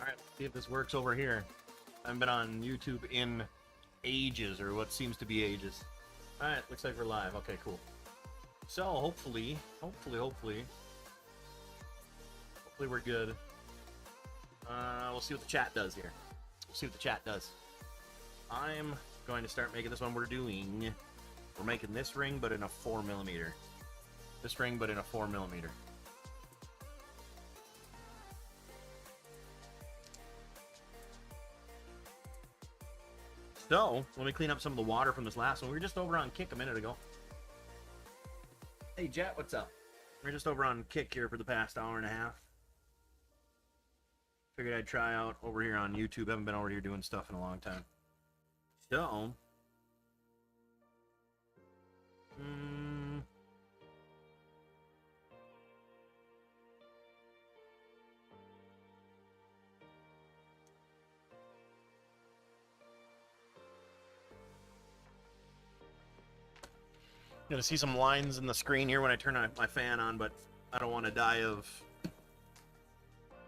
Alright, let's see if this works over here. I haven't been on YouTube in ages, or what seems to be ages. Alright, looks like we're live. Okay, cool. So, hopefully we're good. We'll see what the chat does here. We'll see what the chat does. I'm going to start making this one. We're making this ring, but in a 4mm. This ring, but in a 4mm. So, let me clean up some of the water from this last one. We were just over on Kick a minute ago. Hey, Jet, what's up? We were just over on Kick here for the past hour and a half. Figured I'd try out over here on YouTube. Haven't been over here doing stuff in a long time. So, gonna see some lines in the screen here when I turn my fan on, but I don't want to die of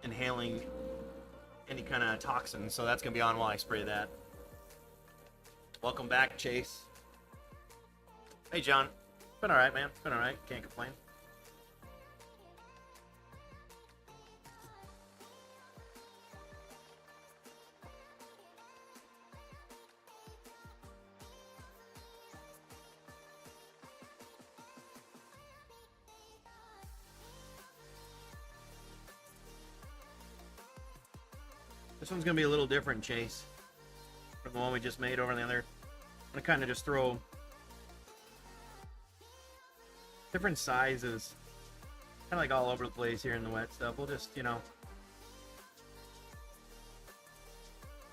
inhaling any kind of toxin, so that's gonna be on while I spray that. Welcome back, Chase. Hey, John. Been alright, man. Been alright. Can't complain. This one's gonna be a little different, Chase, from the one we just made over on the other. I'm gonna kind of just throw different sizes, kind of like all over the place here in the wet stuff. We'll just, you know,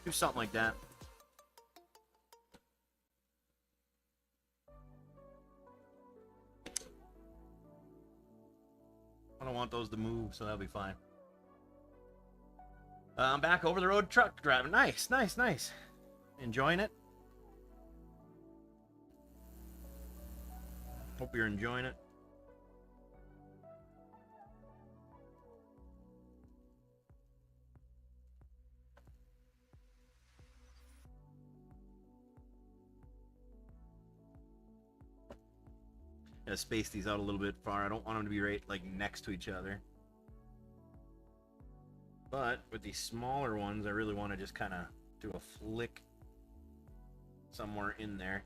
do something like that. I don't want those to move, so that'll be fine. I'm back over the road truck driving. Nice, nice, nice. Enjoying it? Hope you're enjoying it. Gotta space these out a little bit far. I don't want them to be right like next to each other. But with these smaller ones, I really want to just kind of do a flick somewhere in there.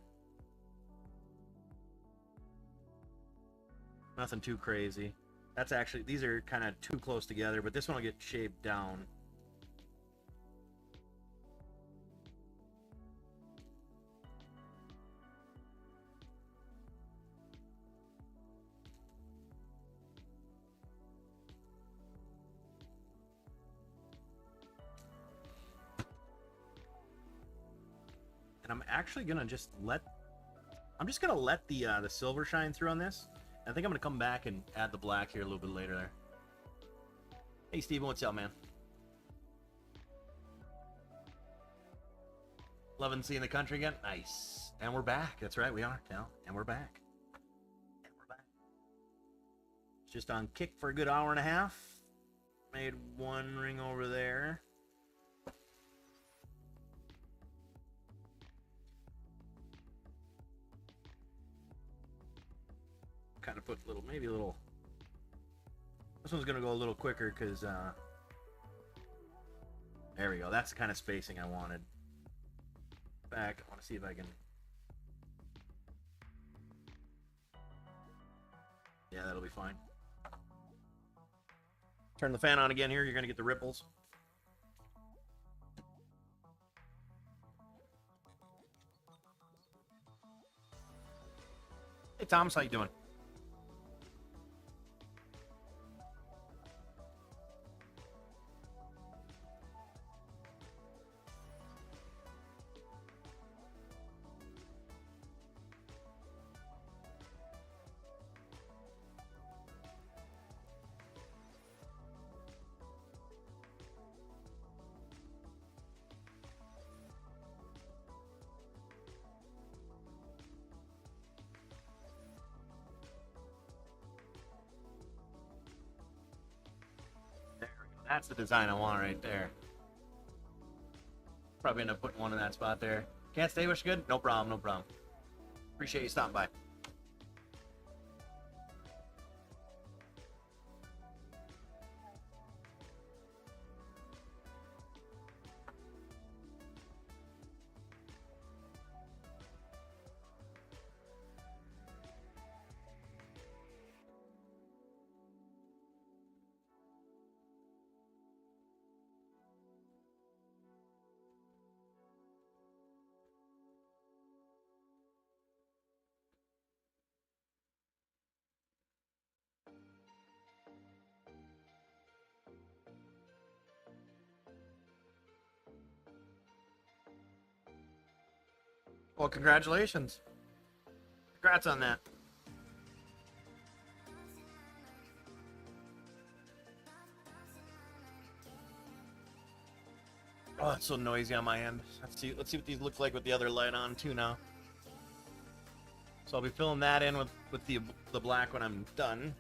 Nothing too crazy. That's actually, these are kind of too close together, but this one will get shaved down. And I'm actually gonna just let the silver shine through on this. I think I'm gonna come back and add the black here a little bit later there. Hey Steven, what's up, man? Loving seeing the country again. Nice. And we're back. That's right, we are now. And we're back. And we're back. Just on Kick for a good hour and a half. Made one ring over there. Kind of put a little, maybe a little. This one's gonna go a little quicker because there we go. That's the kind of spacing I wanted. Back. I want to see if I can. Yeah, that'll be fine. Turn the fan on again here. You're gonna get the ripples. Hey Thomas, how you doing? That's the design I want right there. probably end up putting one in that spot there. Can't stay, wish good? No problem, no problem. Appreciate you stopping by. Well, congratulations. Congrats on that. Oh, it's so noisy on my end. Let's see what these look like with the other light on too now. So I'll be filling that in with the black when I'm done.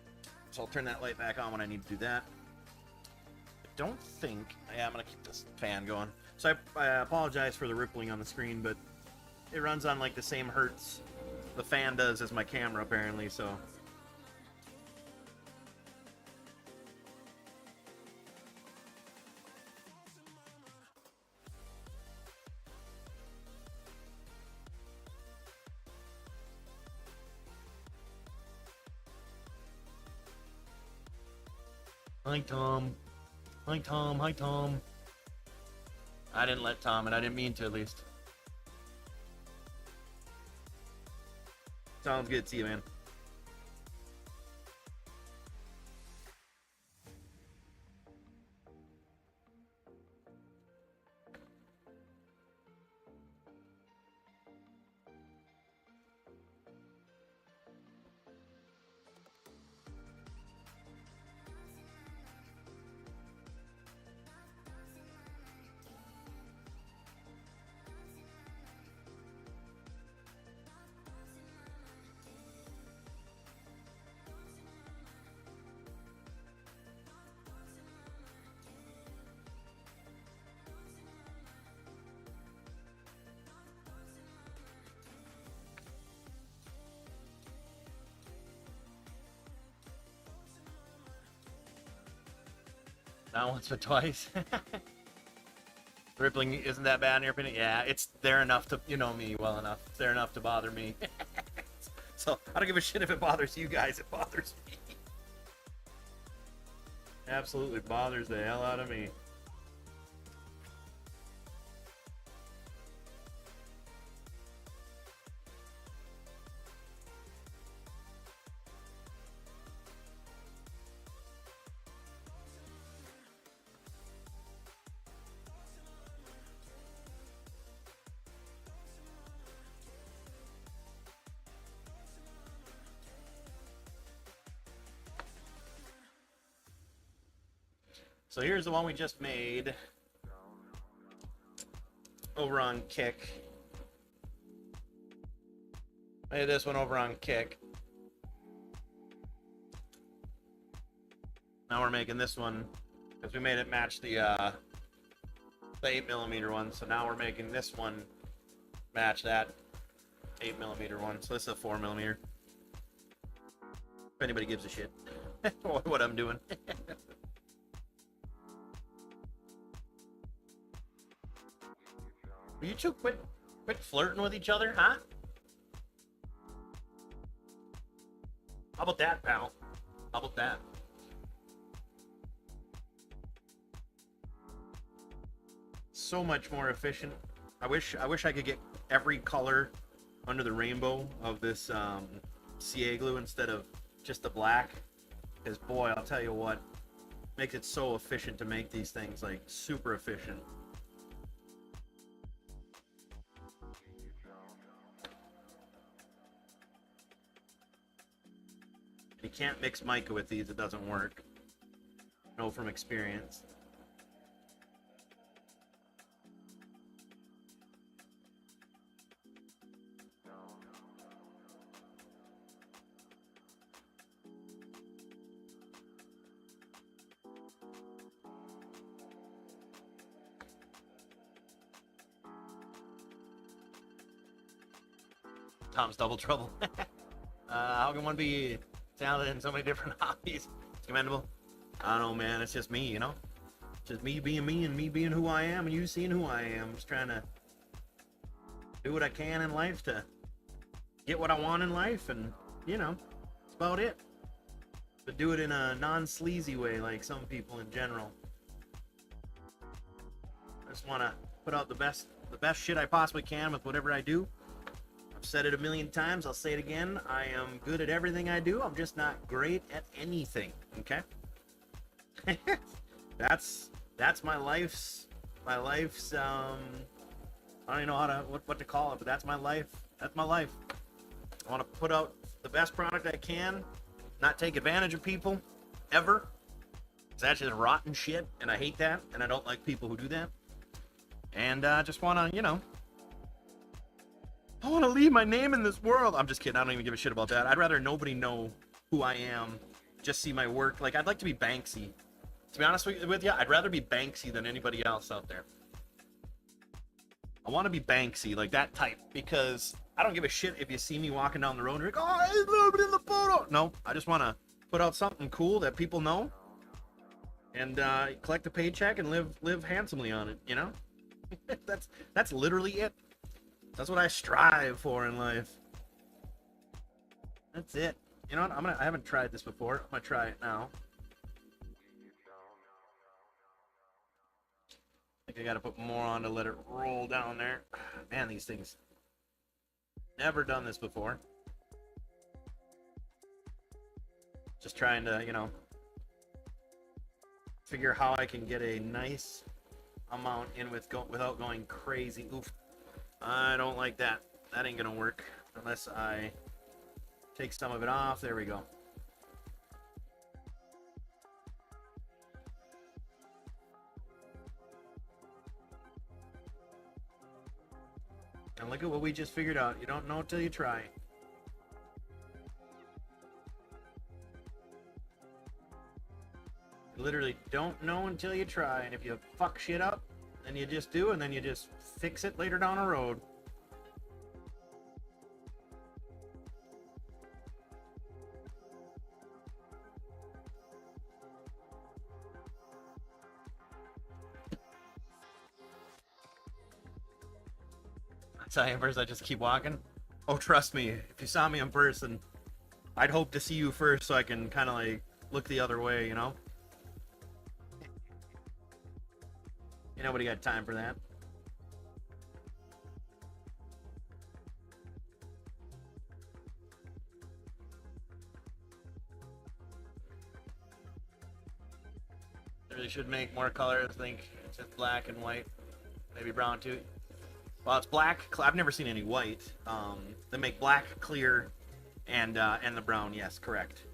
So I'll turn that light back on when I need to do that. I don't think... Yeah, I'm going to keep this fan going. So I apologize for the rippling on the screen, but it runs on like the same hertz the fan does as my camera apparently, so... Hi, Tom. Hi, Tom. Hi, Tom. I didn't let Tom, and I didn't mean to, at least. Sounds good. See you, man. Not once but twice. Rippling isn't that bad in your opinion? Yeah, it's there enough to, you know me well enough. It's there enough to bother me. So I don't give a shit if it bothers you guys. It bothers me. Absolutely bothers the hell out of me. So here's the one we just made over on Kick. I did this one over on Kick. Now we're making this one because we made it match the 8mm one. So now we're making this one match that 8mm one. So this is a 4mm. If anybody gives a shit what I'm doing. Will you two quit flirting with each other, huh? How about that, pal? How about that? So much more efficient. I wish I could get every color under the rainbow of this CA glue instead of just the black. Because boy, I'll tell you what, makes it so efficient to make these things, like super efficient. You can't mix mica with these, it doesn't work. I know from experience. Tom's Double Trouble. How can one be talented in so many different hobbies? It's commendable. I don't know, man. It's just me, you know? Just me being me and me being who I am and you seeing who I am. Just trying to do what I can in life to get what I want in life, and, you know, that's about it. But do it in a non-sleazy way like some people in general. I just want to put out the best shit I possibly can with whatever I do. I've said it a million times, I'll say it again. I am good at everything I do, I'm just not great at anything, okay? That's my life's I don't even know how to what to call it, but that's my life. That's my life. I want to put out the best product I can, not take advantage of people ever. It's actually rotten shit, and I hate that, and I don't like people who do that. And I just want to, you know, I want to leave my name in this world. I'm just kidding. I don't even give a shit about that. I'd rather nobody know who I am, just see my work. Like, I'd like to be Banksy. To be honest with you, I'd rather be Banksy than anybody else out there. I want to be Banksy, like that type, because I don't give a shit if you see me walking down the road and you're like, oh, hey, a little bit in the photo. No, I just want to put out something cool that people know and collect a paycheck and live handsomely on it, you know? That's literally it. That's what I strive for in life. That's it. You know what? I haven't tried this before. I'm gonna try it now. I think I gotta put more on to let it roll down there. Man, these things. Never done this before. Just trying to, you know, figure how I can get a nice amount in without going crazy. Oof. I don't like that. That ain't gonna work unless I take some of it off. There we go. And look at what we just figured out. You don't know till you try. You literally don't know until you try. And if you fuck shit up, then you just do, and then you just fix it later down the road. I tell you in person, I just keep walking. Oh, trust me, if you saw me in person, I'd hope to see you first so I can kind of like look the other way, you know? You nobody got time for that. Really should make more colors. I think it's just black and white, maybe brown too. Well, it's black. I've never seen any white. They make black, clear, and the brown. Yes, correct.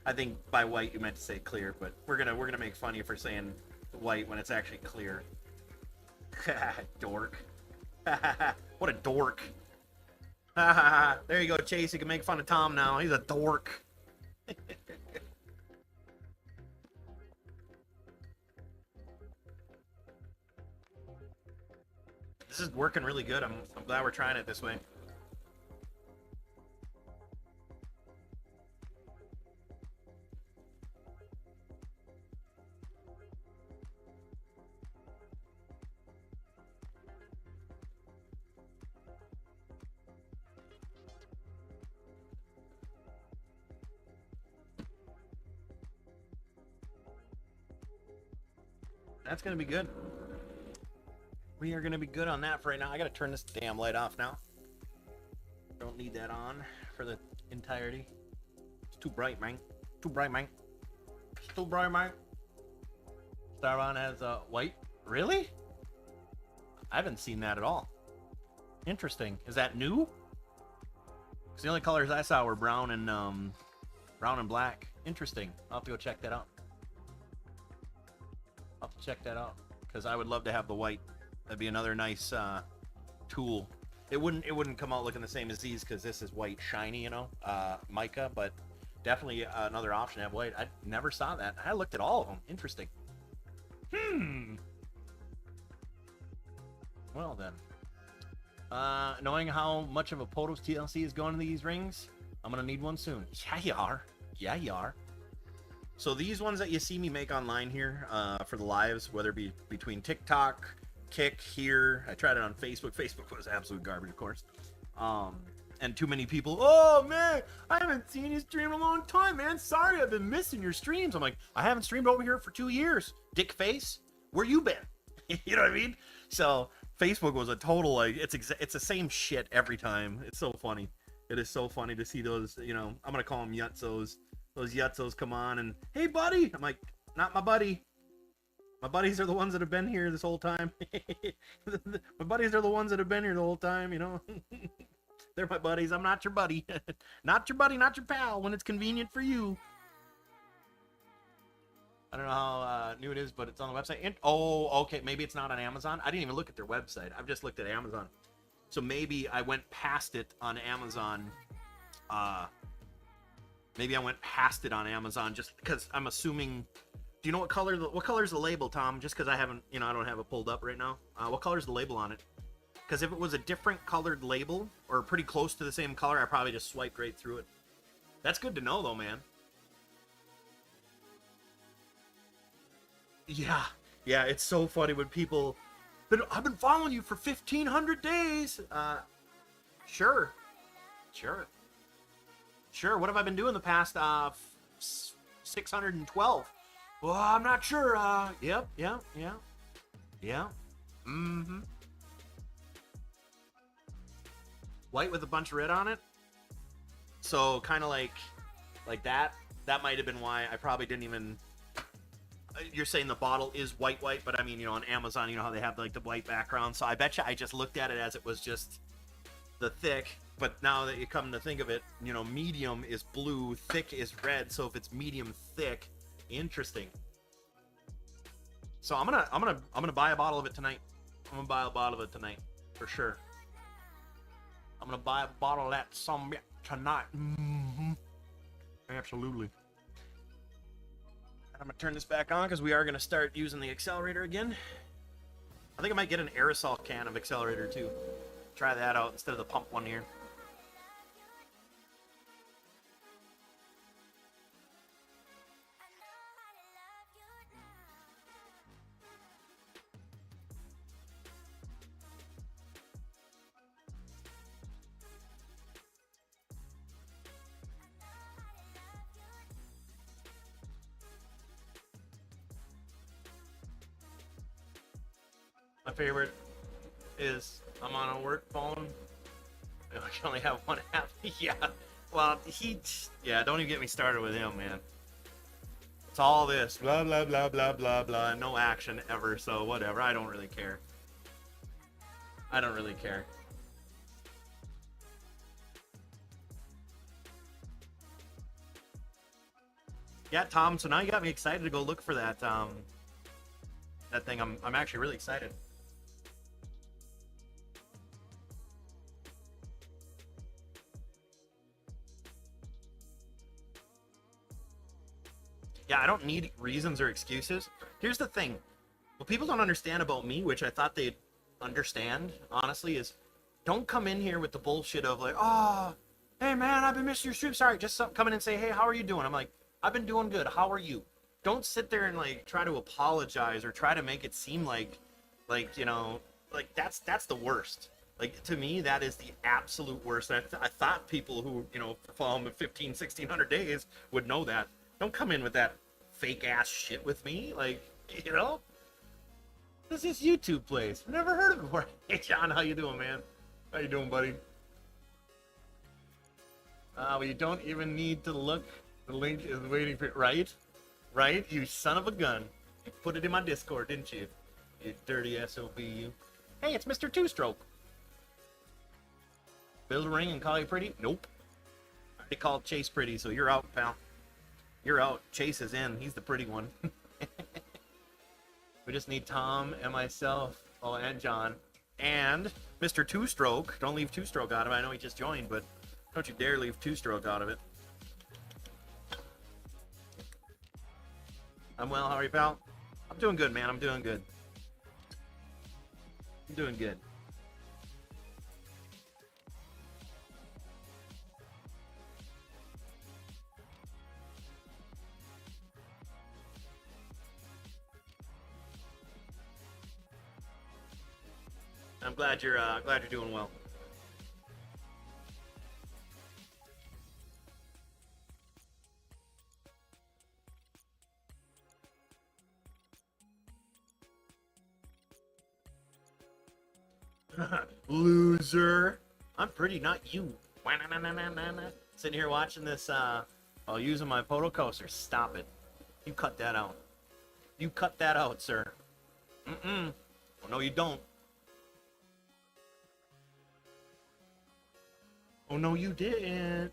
I think by white you meant to say clear, but we're gonna make fun of you for saying white when it's actually clear. Dork. What a dork. There you go, Chase. You can make fun of Tom now. He's a dork. This is working really good. I'm glad we're trying it this way. That's gonna be good. We are gonna be good on that for right now. I gotta turn this damn light off now. Don't need that on for the entirety. It's too bright, man. Too bright, man. It's too bright, man. Starvon has white. Really? I haven't seen that at all. Interesting. Is that new? Because the only colors I saw were brown and black. Interesting. I'll have to go check that out. I'll have to check that out because I would love to have the white. That'd be another nice tool. It wouldn't come out looking the same as these because this is white shiny, you know, mica, but definitely another option to have white. I never saw that. I looked at all of them. Interesting. Well then, Knowing how much of a PODO's TLC is going to these rings, I'm gonna need one soon. Yeah, you are. Yeah, you are. So these ones that you see me make online here for the lives, whether it be between TikTok, Kick, here, I tried it on Facebook. Facebook was absolute garbage, of course. And too many people, oh man, I haven't seen you stream in a long time, man. Sorry, I've been missing your streams. I'm like, I haven't streamed over here for 2 years. Dick face, where you been? You know what I mean? So Facebook was a total, like, it's the same shit every time. It's so funny. It is so funny to see those, you know, I'm gonna call them yutzos. Those yutzos come on and, hey buddy, I'm like, not my buddy. My buddies are the ones that have been here this whole time. My buddies are the ones that have been here the whole time, you know. They're my buddies. I'm not your buddy. Not your buddy, not your pal when it's convenient for you. I don't know how new it is, but it's on the website. Oh, okay. Maybe it's not on Amazon. I didn't even look at their website. I've just looked at Amazon. So maybe I went past it on Amazon. Maybe I went past it on Amazon just because I'm assuming. Do you know what color is the label, Tom? Just because I haven't, you know, I don't have it pulled up right now. What color is the label on it? Because if it was a different colored label, or pretty close to the same color, I probably just swiped right through it. That's good to know, though, man. Yeah, it's so funny when people, but I've been following you for 1,500 days. Sure. What have I been doing the past 612? Well, I'm not sure. Yep. Mm-hmm. White with a bunch of red on it. So kind of like that. That might have been why I probably didn't even. You're saying the bottle is white, but I mean, you know, on Amazon, you know how they have like the white background. So I bet you I just looked at it as it was just the thick. But now that you come to think of it, you know, medium is blue, thick is red. So if it's medium thick, interesting. So I'm gonna buy a bottle of it tonight. I'm gonna buy a bottle of it tonight for sure. I'm gonna buy a bottle of that some tonight. Mm-hmm. Absolutely. I'm gonna turn this back on because we are gonna start using the accelerator again. I think I might get an aerosol can of accelerator too. Try that out instead of the pump one here. My favorite is I'm on a work phone. I can only have one app. Yeah. Well, don't even get me started with him, man. It's all this blah blah blah blah blah blah. No action ever. So whatever. I don't really care. Yeah, Tom. So now you got me excited to go look for that that thing. I'm actually really excited. Yeah, I don't need reasons or excuses. Here's the thing. What people don't understand about me, which I thought they'd understand, honestly, is don't come in here with the bullshit of like, oh, hey man, I've been missing your stream. Sorry, just come in and say, hey, how are you doing? I'm like, I've been doing good. How are you? Don't sit there and like try to apologize or try to make it seem like you know, like that's the worst. Like, to me, that is the absolute worst. I thought people who, you know, follow me 1,600 days would know that. Don't come in with that fake ass shit with me. Like, you know? This is YouTube place. Never heard of it before. Hey, John, how you doing, man? How you doing, buddy? Well, you don't even need to look. The link is waiting for it. Right? Right? You son of a gun. You put it in my Discord, didn't you? You dirty SOB, you. Hey, it's Mr. Two-Stroke. Build a ring and call you pretty? Nope. I already called Chase pretty, so you're out, pal. You're out. Chase is in. He's the pretty one. We just need Tom and myself. Oh, and John. And Mr. Two-Stroke. Don't leave Two-Stroke out of it. I know he just joined, but don't you dare leave Two-Stroke out of it. I'm well. How are you, pal? I'm doing good, man. I'm doing good. I'm doing good. I'm glad you're doing well. Loser. I'm pretty, not you. Sitting here watching this, while using my PODO coaster. Stop it. You cut that out. You cut that out, sir. Mm-mm. Well, no, you don't. Oh, no, you didn't.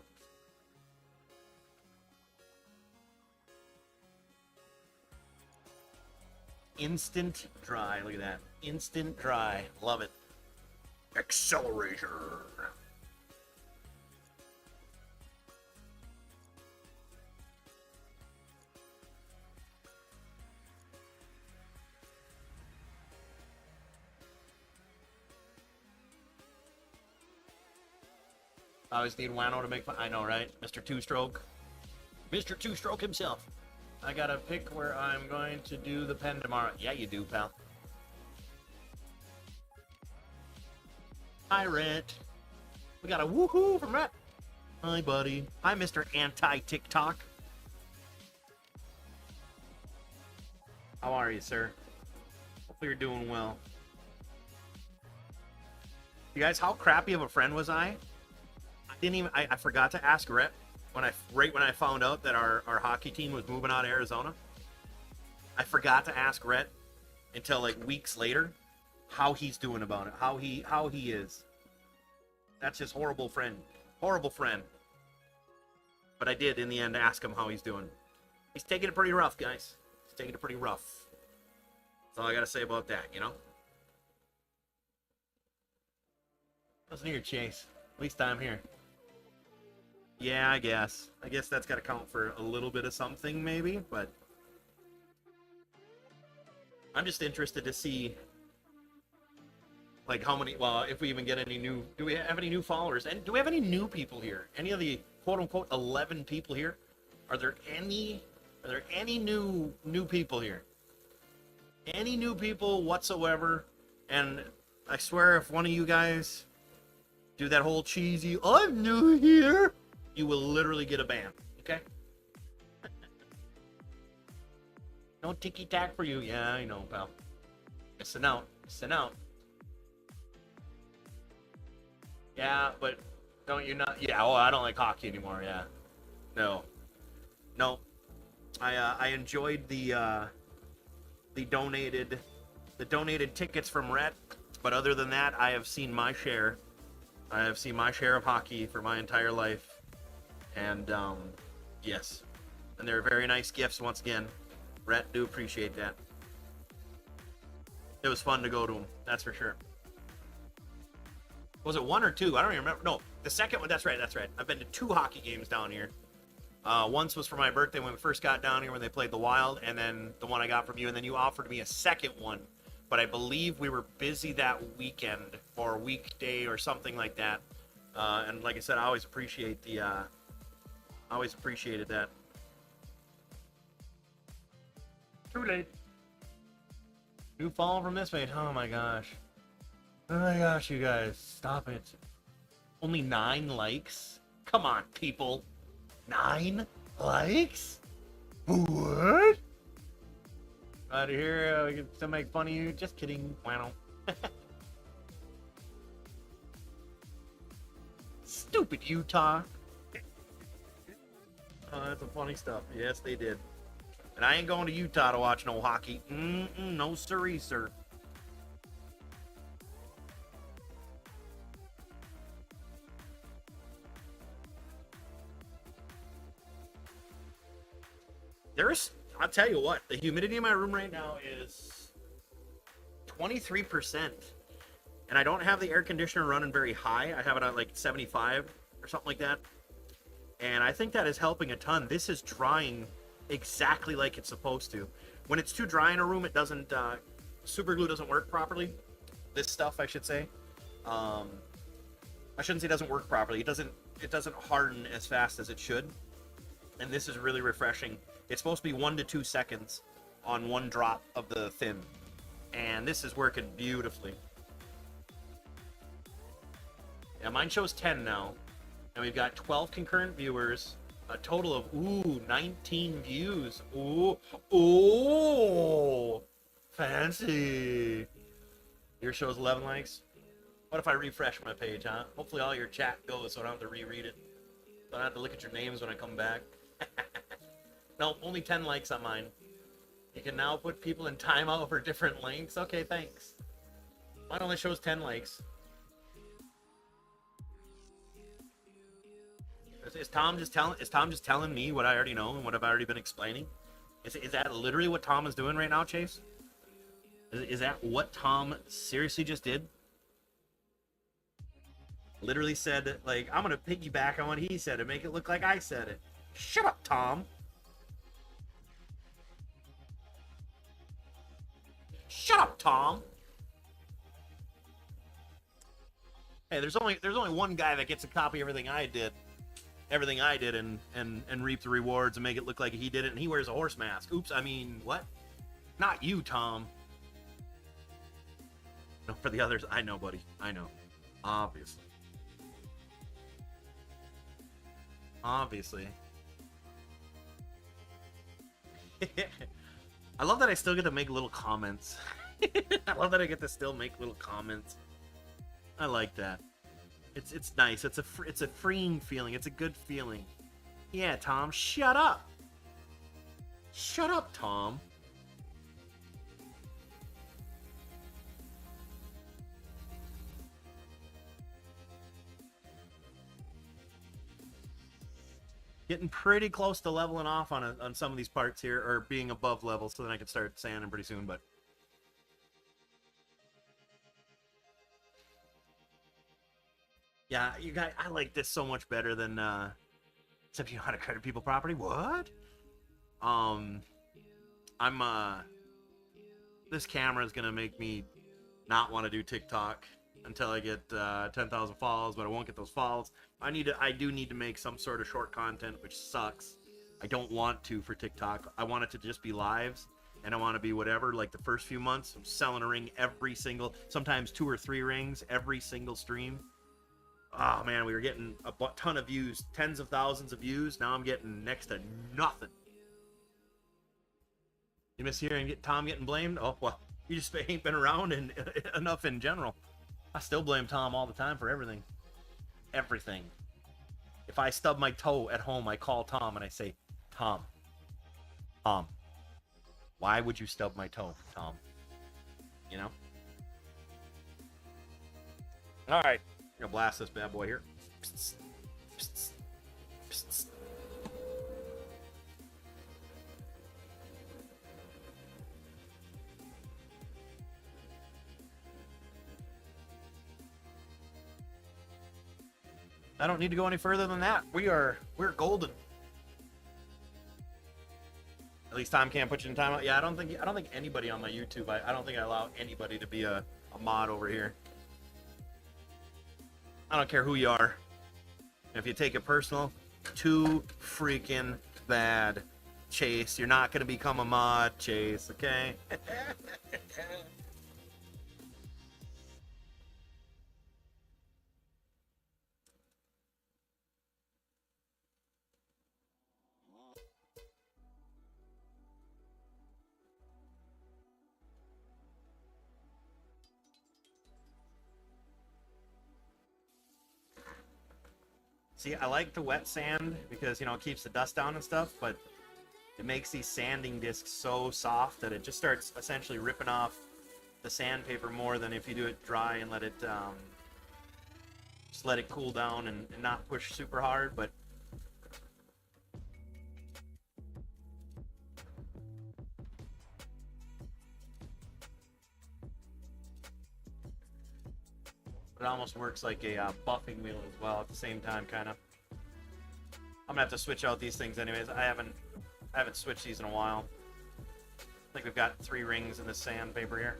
Instant dry. Look at that. Instant dry. Love it. Accelerator. I always need Wano to make fun. I know, right? Mr. Two-Stroke. Mr. Two-Stroke himself. I gotta pick where I'm going to do the pen tomorrow. Yeah, you do, pal. Hi, Rhett. We got a woohoo from Rhett. Hi, buddy. Hi, Mr. Anti-TikTok. How are you, sir? Hopefully you're doing well. You guys, how crappy of a friend was I? I forgot to ask Rhett right when I found out that our hockey team was moving out of Arizona. I forgot to ask Rhett until like weeks later how he's doing about it, how he is. That's his horrible friend. Horrible friend. But I did in the end ask him how he's doing. He's taking it pretty rough, guys. He's taking it pretty rough. That's all I gotta say about that, you know? Listen here, Chase. At least I'm here. Yeah, I guess. I guess that's gotta count for a little bit of something, maybe, but I'm just interested to see like how many, well, if we even get any new, do we have any new followers? And do we have any new people here? Any of the quote-unquote 11 people here? Are there any new people here? Any new people whatsoever? And I swear if one of you guys do that whole cheesy, I'm new here, you will literally get a ban, okay? No ticky-tack for you. Yeah, I know, pal. Missing out. Missing out. Yeah, but don't you not? Yeah, oh, I don't like hockey anymore, yeah. No. No. I enjoyed the donated tickets from Rhett, but other than that, I have seen my share. I have seen my share of hockey for my entire life. And, yes. And they're very nice gifts once again. Rhett, do appreciate that. It was fun to go to them, that's for sure. Was it one or two? I don't even remember. No, the second one, that's right. I've been to 2 hockey games down here. Once was for my birthday when we first got down here when they played the Wild, and then the one I got from you, and then you offered me a second one. But I believe we were busy that weekend or weekday or something like that. And like I said, I always appreciate the, I always appreciated that. Too late. New follow from this mate. Oh my gosh. Oh my gosh, you guys. Stop it. Only 9 likes? Come on, people. 9 likes? What? Out of here, we can still make fun of you. Just kidding. Wow. Stupid Utah. Oh, that's some funny stuff. Yes, they did. And I ain't going to Utah to watch no hockey. No siree, sir. I'll tell you what, the humidity in my room right now is 23%. And I don't have the air conditioner running very high. I have it at like 75 or something like that. And I think that is helping a ton. This is drying exactly like it's supposed to. When it's too dry in a room, it doesn't, super glue doesn't work properly. This stuff, I should say. I shouldn't say it doesn't work properly. It doesn't harden as fast as it should. And this is really refreshing. It's supposed to be 1 to 2 seconds on one drop of the thin. And this is working beautifully. Yeah, mine shows 10 now. And we've got 12 concurrent viewers. A total of, 19 views. Ooh, fancy. Your show's 11 likes. What if I refresh my page, huh? Hopefully all your chat goes so I don't have to reread it. So I don't have to look at your names when I come back. No, only 10 likes on mine. You can now put people in timeout for different links. Okay, thanks. Mine only shows 10 likes. Is Tom just telling me what I already know and what I've already been explaining? Is that literally what Tom is doing right now, Chase? Is that what Tom seriously just did? Literally said, like, I'm gonna piggyback on what he said and make it look like I said it. Shut up, Tom. Shut up, Tom. Hey, there's only one guy that gets to copy everything I did and reap the rewards and make it look like he did it, and he wears a horse mask. Oops, I mean, what? Not you, Tom. No, for the others, I know, buddy. I know. Obviously. Obviously. I love that I still get to make little comments. I love that I get to still make little comments. I like that. It's nice. It's a freeing feeling. It's a good feeling. Yeah, Tom, shut up. Shut up, Tom. Getting pretty close to leveling off on some of these parts here, or being above level, so then I can start sanding pretty soon, but yeah, you guys, I like this so much better than except you know how to credit people property. What? I'm this camera is gonna make me not want to do TikTok until I get 10,000 follows, but I won't get those follows. I do need to make some sort of short content, which sucks. I don't want to for TikTok. I want it to just be lives, and I want to be whatever. Like the first few months, I'm selling a ring every single, sometimes 2 or 3 rings every single stream. Oh man, we were getting a ton of views, tens of thousands of views. Now I'm getting next to nothing. You miss hearing Tom getting blamed? Oh well, you just ain't been around enough in general. I still blame Tom all the time for everything. Everything. If I stub my toe at home, I call Tom and I say, Tom, why would you stub my toe, Tom? You know? All right. I'm gonna blast this bad boy here. Psst, psst, psst. I don't need to go any further than that. We're golden. At least Tom can't put you in timeout. Yeah, I don't think anybody on my YouTube. I don't think I allow anybody to be a mod over here. I don't care who you are. If you take it personal, too freaking bad. Chase, you're not gonna become a mod, Chase, okay? See, I like the wet sand because, you know, it keeps the dust down and stuff, but it makes these sanding discs so soft that it just starts essentially ripping off the sandpaper more than if you do it dry and let it just let it cool down and not push super hard. But it almost works like a buffing wheel as well at the same time, kind of. I'm gonna have to switch out these things anyways. I haven't switched these in a while. I think we've got 3 rings in this sandpaper here.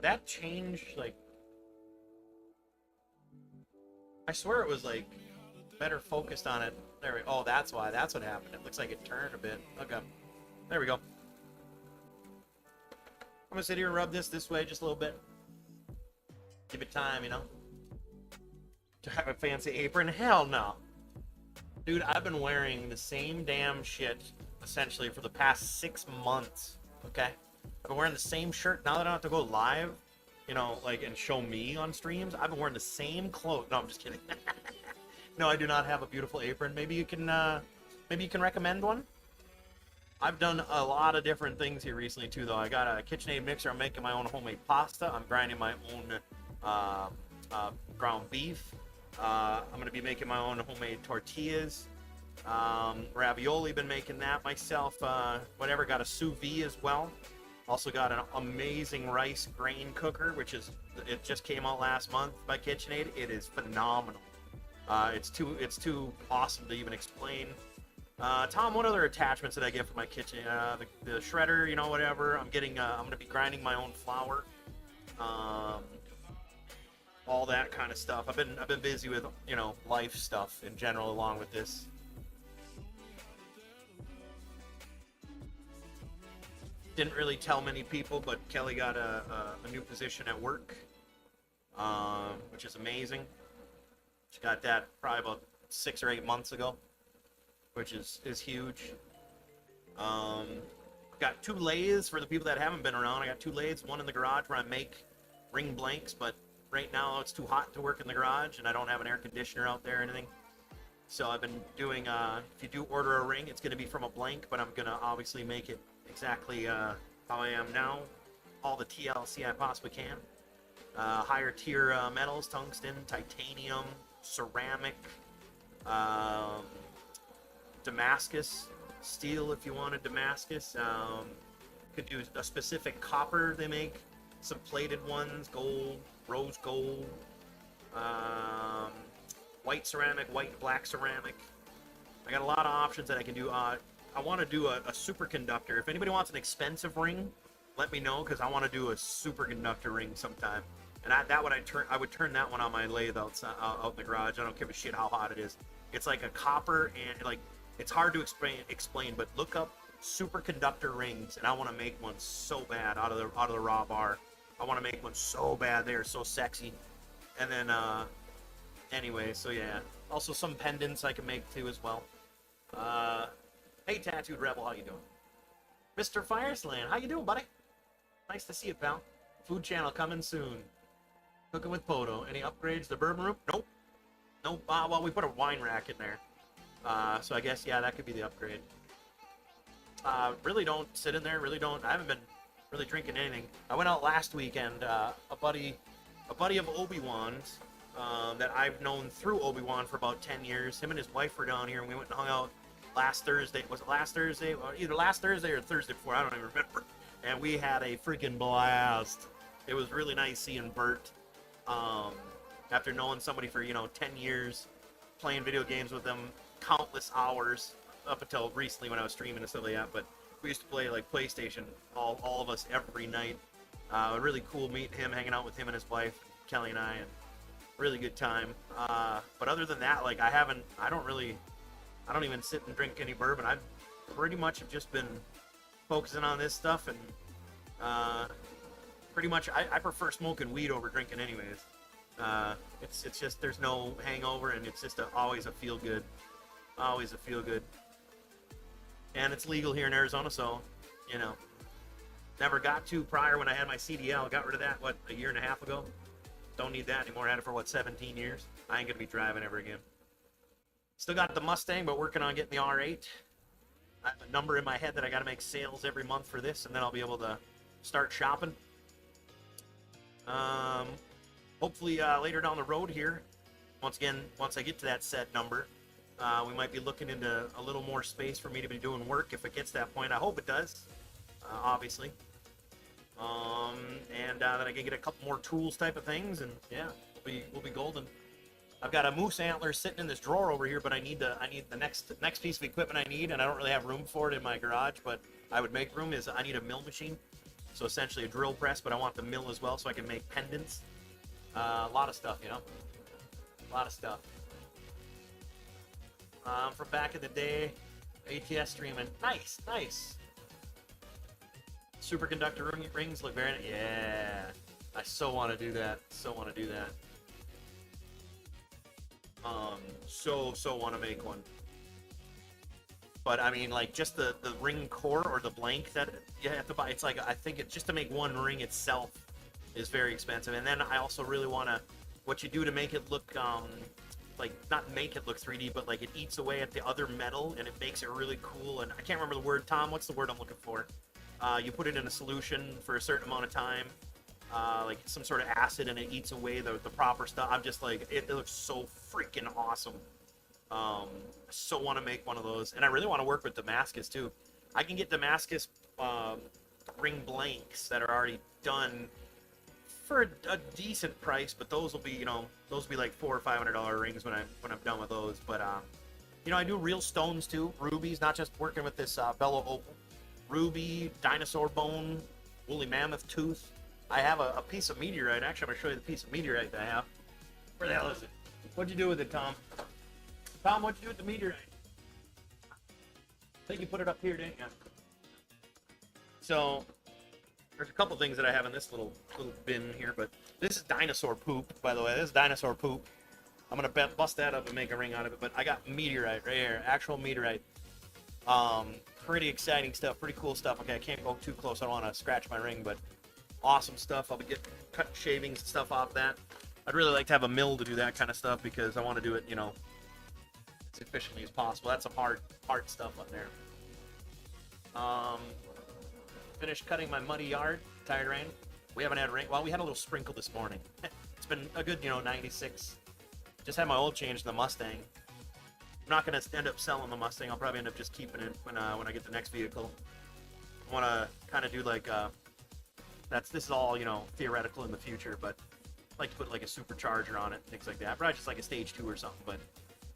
that change, like, I swear it was like better focused on it. There we Oh, that's why. That's what happened. It looks like it turned a bit. Okay. There we go. I'm gonna sit here and rub this way just a little bit. Give it time, you know? To have a fancy apron? Hell no. Dude, I've been wearing the same damn shit essentially for the past 6 months. Okay? I've been wearing the same shirt. Now that I don't have to go live, you know, like, and show me on streams, I've been wearing the same clothes. No, I'm just kidding. No, I do not have a beautiful apron. Maybe you can recommend one? I've done a lot of different things here recently too, though. I got a KitchenAid mixer. I'm making my own homemade pasta. I'm grinding my own ground beef. I'm going to be making my own homemade tortillas. Ravioli, been making that myself. Whatever, got a sous vide as well. Also got an amazing rice grain cooker, it just came out last month by KitchenAid. It is phenomenal. It's too awesome to even explain. Tom, what other attachments did I get for my kitchen? The shredder, you know, whatever. I'm going to be grinding my own flour. All that kind of stuff. I've been busy with, you know, life stuff in general along with this. Didn't really tell many people, but Kelly got a new position at work, which is amazing. She got that probably about 6 or 8 months ago, which is huge. Got 2 lathes for the people that haven't been around. I got 2 lathes, one in the garage where I make ring blanks, but right now it's too hot to work in the garage, and I don't have an air conditioner out there or anything. So I've been doing, if you do order a ring, it's going to be from a blank, but I'm going to obviously make it exactly how I am now. All the TLC I possibly can. Higher tier metals, tungsten, titanium, ceramic, Damascus, steel if you wanted Damascus. Could do a specific copper they make. Some plated ones, gold, rose gold, white ceramic, white and black ceramic. I got a lot of options that I can do. I want to do a superconductor. If anybody wants an expensive ring, let me know, because I want to do a superconductor ring sometime. And I would turn that one on my lathe out in the garage. I don't give a shit how hot it is. It's like a copper, and like, it's hard to explain, but look up superconductor rings, and I want to make one so bad out of the raw bar. I want to make one so bad. They are so sexy. And then, anyway, so yeah. Also some pendants I can make too as well. Hey, Tattooed Rebel, how you doing? Mr. Firesland, how you doing, buddy? Nice to see you, pal. Food channel coming soon. Cooking with PODO. Any upgrades to the bourbon room? Nope. Nope. Well, we put a wine rack in there. So I guess, yeah, that could be the upgrade. Really don't sit in there. I haven't been really drinking anything. I went out last weekend. A buddy of Obi-Wan's that I've known through Obi-Wan for about 10 years. Him and his wife were down here, and we went and hung out last Thursday. Was it last Thursday? Either last Thursday or Thursday before. I don't even remember. And we had a freaking blast. It was really nice seeing Bert. After knowing somebody for, 10 years, playing video games with them countless hours, up until recently when I was streaming and stuff like that. But we used to play like PlayStation, all of us every night. Really cool meeting him, hanging out with him and his wife, Kelly and I, and really good time. But other than that, like, I don't even sit and drink any bourbon. I pretty much have just been focusing on this stuff, and pretty much I prefer smoking weed over drinking anyways. It's just, there's no hangover, and it's just always a feel good. Always a feel good. And it's legal here in Arizona, so, never got to prior when I had my CDL. Got rid of that, a year and a half ago? Don't need that anymore. Had it for, 17 years? I ain't gonna be driving ever again. Still got the Mustang, but working on getting the R8. I have a number in my head that I gotta make sales every month for this, and then I'll be able to start shopping. Hopefully, later down the road here, once I get to that set number, we might be looking into a little more space for me to be doing work if it gets to that point. I hope it does, obviously. And then I can get a couple more tools type of things, and yeah, we'll be golden. I've got a moose antler sitting in this drawer over here, but I need the next piece of equipment I need, and I don't really have room for it in my garage, but I would make room. I need a mill machine. So essentially a drill press, but I want the mill as well so I can make pendants. A lot of stuff, you know? A lot of stuff. From back in the day, ATS streaming. Nice, nice. Superconductor rings look very nice. Yeah. I so want to do that. So want to do that. So want to make one. But I mean, like, just the ring core or the blank that you have to buy. It's like, I think it just to make one ring itself is very expensive. And then I also really want to, what you do to make it look, like, not make it look 3D, but like it eats away at the other metal and it makes it really cool. And I can't remember the word, Tom. What's the word I'm looking for? You put it in a solution for a certain amount of time, like some sort of acid, and it eats away the proper stuff. I'm just like, it looks so freaking awesome. So want to make one of those, and I really want to work with Damascus too. I can get Damascus ring blanks that are already done for a decent price, but those will be, you know, those will be like $400 or $500 rings when I'm done with those. But you know, I do real stones too, rubies, not just working with this Bello opal. Ruby, dinosaur bone, woolly mammoth tooth. I have a piece of meteorite. Actually, I'm going to show you the piece of meteorite that I have. Where the hell is it? What'd you do with it, Tom? Tom, what'd you do with the meteorite? I think you put it up here, didn't you? So, there's a couple things that I have in this little bin here, but this is dinosaur poop, by the way. This is dinosaur poop. I'm going to bust that up and make a ring out of it, but I got meteorite right here. Actual meteorite. Pretty exciting stuff, pretty cool stuff. Okay, I can't go too close. I don't want to scratch my ring, but awesome stuff. I'll be cutting shavings and stuff off that. I'd really like to have a mill to do that kind of stuff because I want to do it, you know, as efficiently as possible. That's some hard stuff up there. Finished cutting my muddy yard. Tired rain. We haven't had rain. Well, we had a little sprinkle this morning. It's been a good, you know, 96. Just had my oil changed in the Mustang. I'm not going to end up selling the Mustang. I'll probably end up just keeping it when I get the next vehicle. I want to kind of do like this is all, you know, theoretical in the future, but I'd like to put like a supercharger on it, things like that. Probably just like a stage 2 or something, but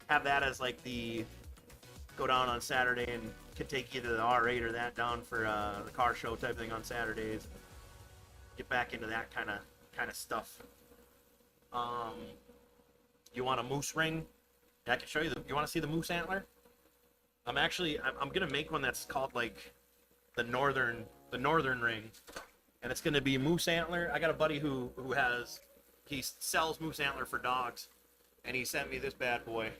have that as like the go down on Saturday and could take either the R8 or that down for the car show type thing on Saturdays. Get back into that kind of stuff. You want a moose ring? I can show you. You want to see the moose antler? I'm gonna make one that's called like the northern ring, and it's gonna be moose antler. I got a buddy who he sells moose antler for dogs, and he sent me this bad boy.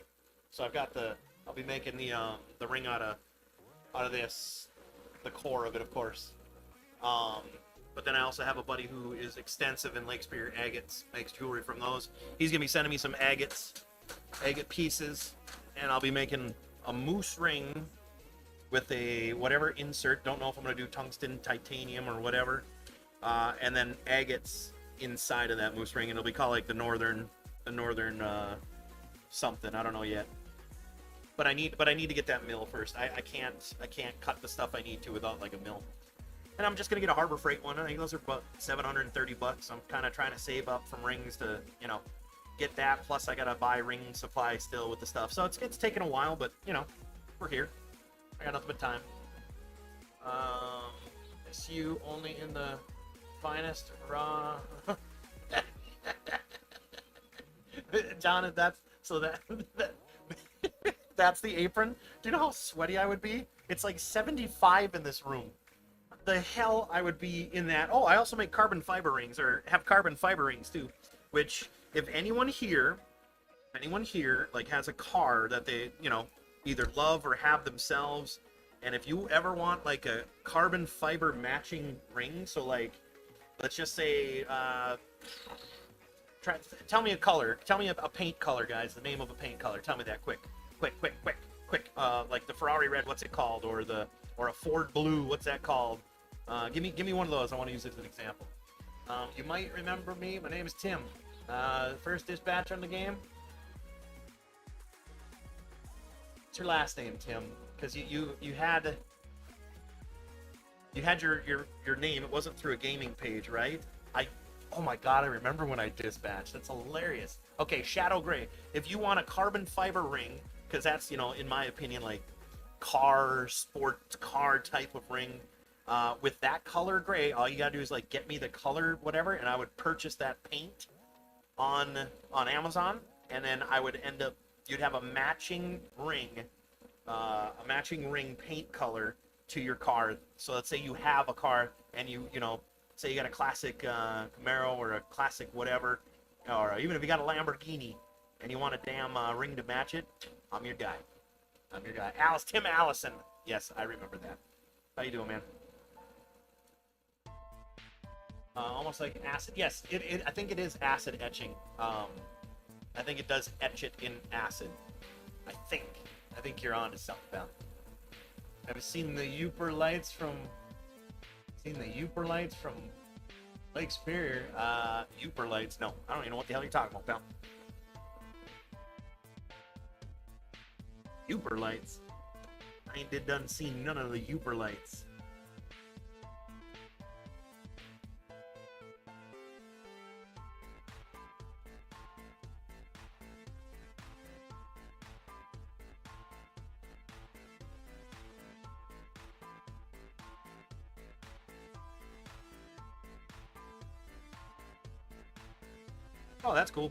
So I'll be making the ring out of this, the core of it, of course. But then I also have a buddy who is extensive in Lake Superior agates, makes jewelry from those. He's gonna be sending me some agate pieces, and I'll be making a moose ring with a whatever insert. Don't know if I'm gonna do tungsten, titanium, or whatever, and then agates inside of that moose ring, and it'll be called like the northern something. I don't know yet. But I need to get that mill first. I can't cut the stuff I need to without like a mill. And I'm just gonna get a Harbor Freight one. I think those are about $730. I'm kind of trying to save up from rings to, you know, get that. Plus I gotta buy ring supply still with the stuff. So it's taken a while, but you know, we're here. I got nothing but time. SU only in the finest raw. John, that's the apron. Do you know how sweaty I would be? It's like 75 in this room. The hell I would be in that. Oh, I also make carbon fiber rings, or have carbon fiber rings too, which if anyone here like has a car that they, you know, either love or have themselves, and if you ever want like a carbon fiber matching ring, so like let's just say tell me a color, tell me a paint color, guys, the name of a paint color, tell me that quick. Like the Ferrari red, what's it called, or a Ford blue, what's that called? Give me one of those. I want to use it as an example. You might remember me. My name is Tim. First dispatch on the game. What's your last name, Tim? Because you had your name. It wasn't through a gaming page, right? Oh my God, I remember when I dispatched. That's hilarious. Okay, Shadow Gray. If you want a carbon fiber ring, because that's, you know, in my opinion, like sports car type of ring. With that color gray, all you gotta do is like get me the color whatever, and I would purchase that paint on Amazon, and then I would end up, you'd have a matching ring paint color to your car. So let's say you have a car and you know, say you got a classic Camaro or a classic whatever, or even if you got a Lamborghini and you want a damn ring to match it, I'm your guy. I'm your guy. Tim Allison. Yes, I remember that. How you doing, man? Almost like acid. Yes, I think it is acid etching. I think it does etch it in acid. I think you're on to something, pal. Have you seen the Uper lights from Lake Superior? Uper lights? No, I don't even know what the hell you're talking about, pal. Uper lights? I ain't done seen none of the Uper lights. Oh, that's cool.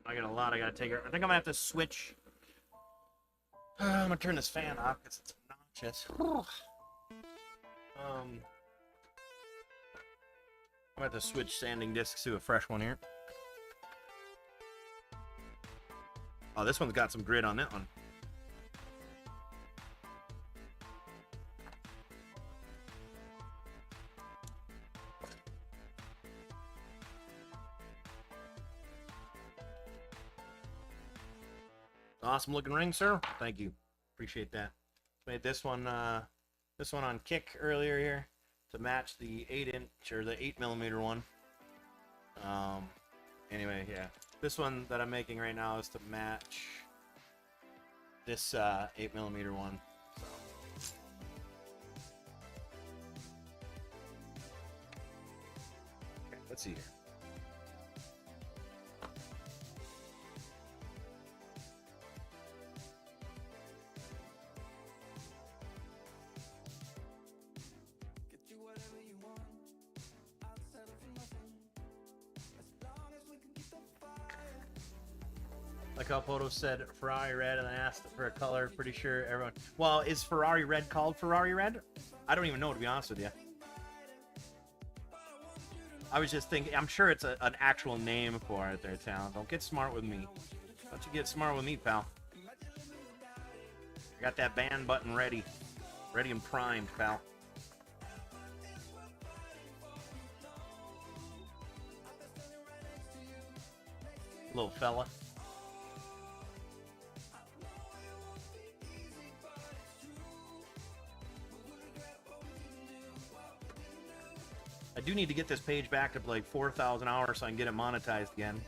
I got a lot I gotta take her. I think I'm gonna have to switch. I'm gonna turn this fan off because it's obnoxious. I'm gonna have to switch sanding discs to a fresh one here. Oh, this one's got some grit on that one. Awesome looking ring, sir. Thank you. Appreciate that. Made this one on kick earlier here to match the 8-inch or the 8mm one. Anyway, yeah. This one that I'm making right now is to match this 8mm one. So. Okay, let's see here. Like how PODO said Ferrari red and I asked for a color. Pretty sure everyone... Well, is Ferrari red called Ferrari red? I don't even know, to be honest with you. I was just thinking, I'm sure it's an actual name for it there, town. Don't get smart with me. Don't you get smart with me, pal. I got that band button ready. Ready and primed, pal. Little fella. I do need to get this page back up like 4,000 hours so I can get it monetized again.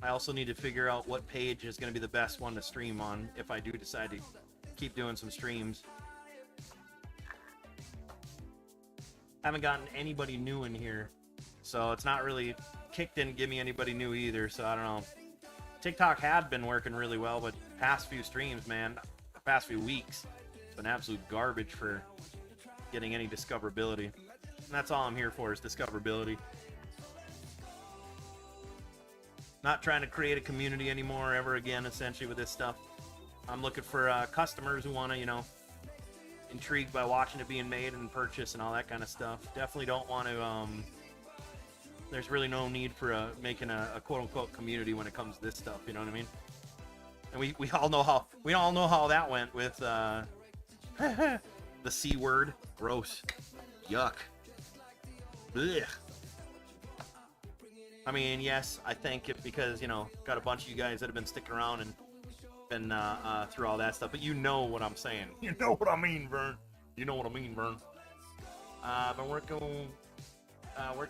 I also need to figure out what page is going to be the best one to stream on if I do decide to keep doing some streams. I haven't gotten anybody new in here, so it's not really... Kick didn't give me anybody new either, so I don't know. TikTok had been working really well, but past few streams, man, past few weeks, it's been absolute garbage for getting any discoverability. And that's all I'm here for, is discoverability. Not trying to create a community anymore ever again, essentially, with this stuff. I'm looking for customers who want to, you know, intrigued by watching it being made and purchase and all that kind of stuff. Definitely don't want to there's really no need for making a quote-unquote community when it comes to this stuff, you know what I mean? And we all know how that went with the C word. Gross. Yuck. Ugh. I mean, yes, I think it because, you know, got a bunch of you guys that have been sticking around and been through all that stuff, but you know what I'm saying. You know what I mean, Vern. You know what I mean, Vern. Been working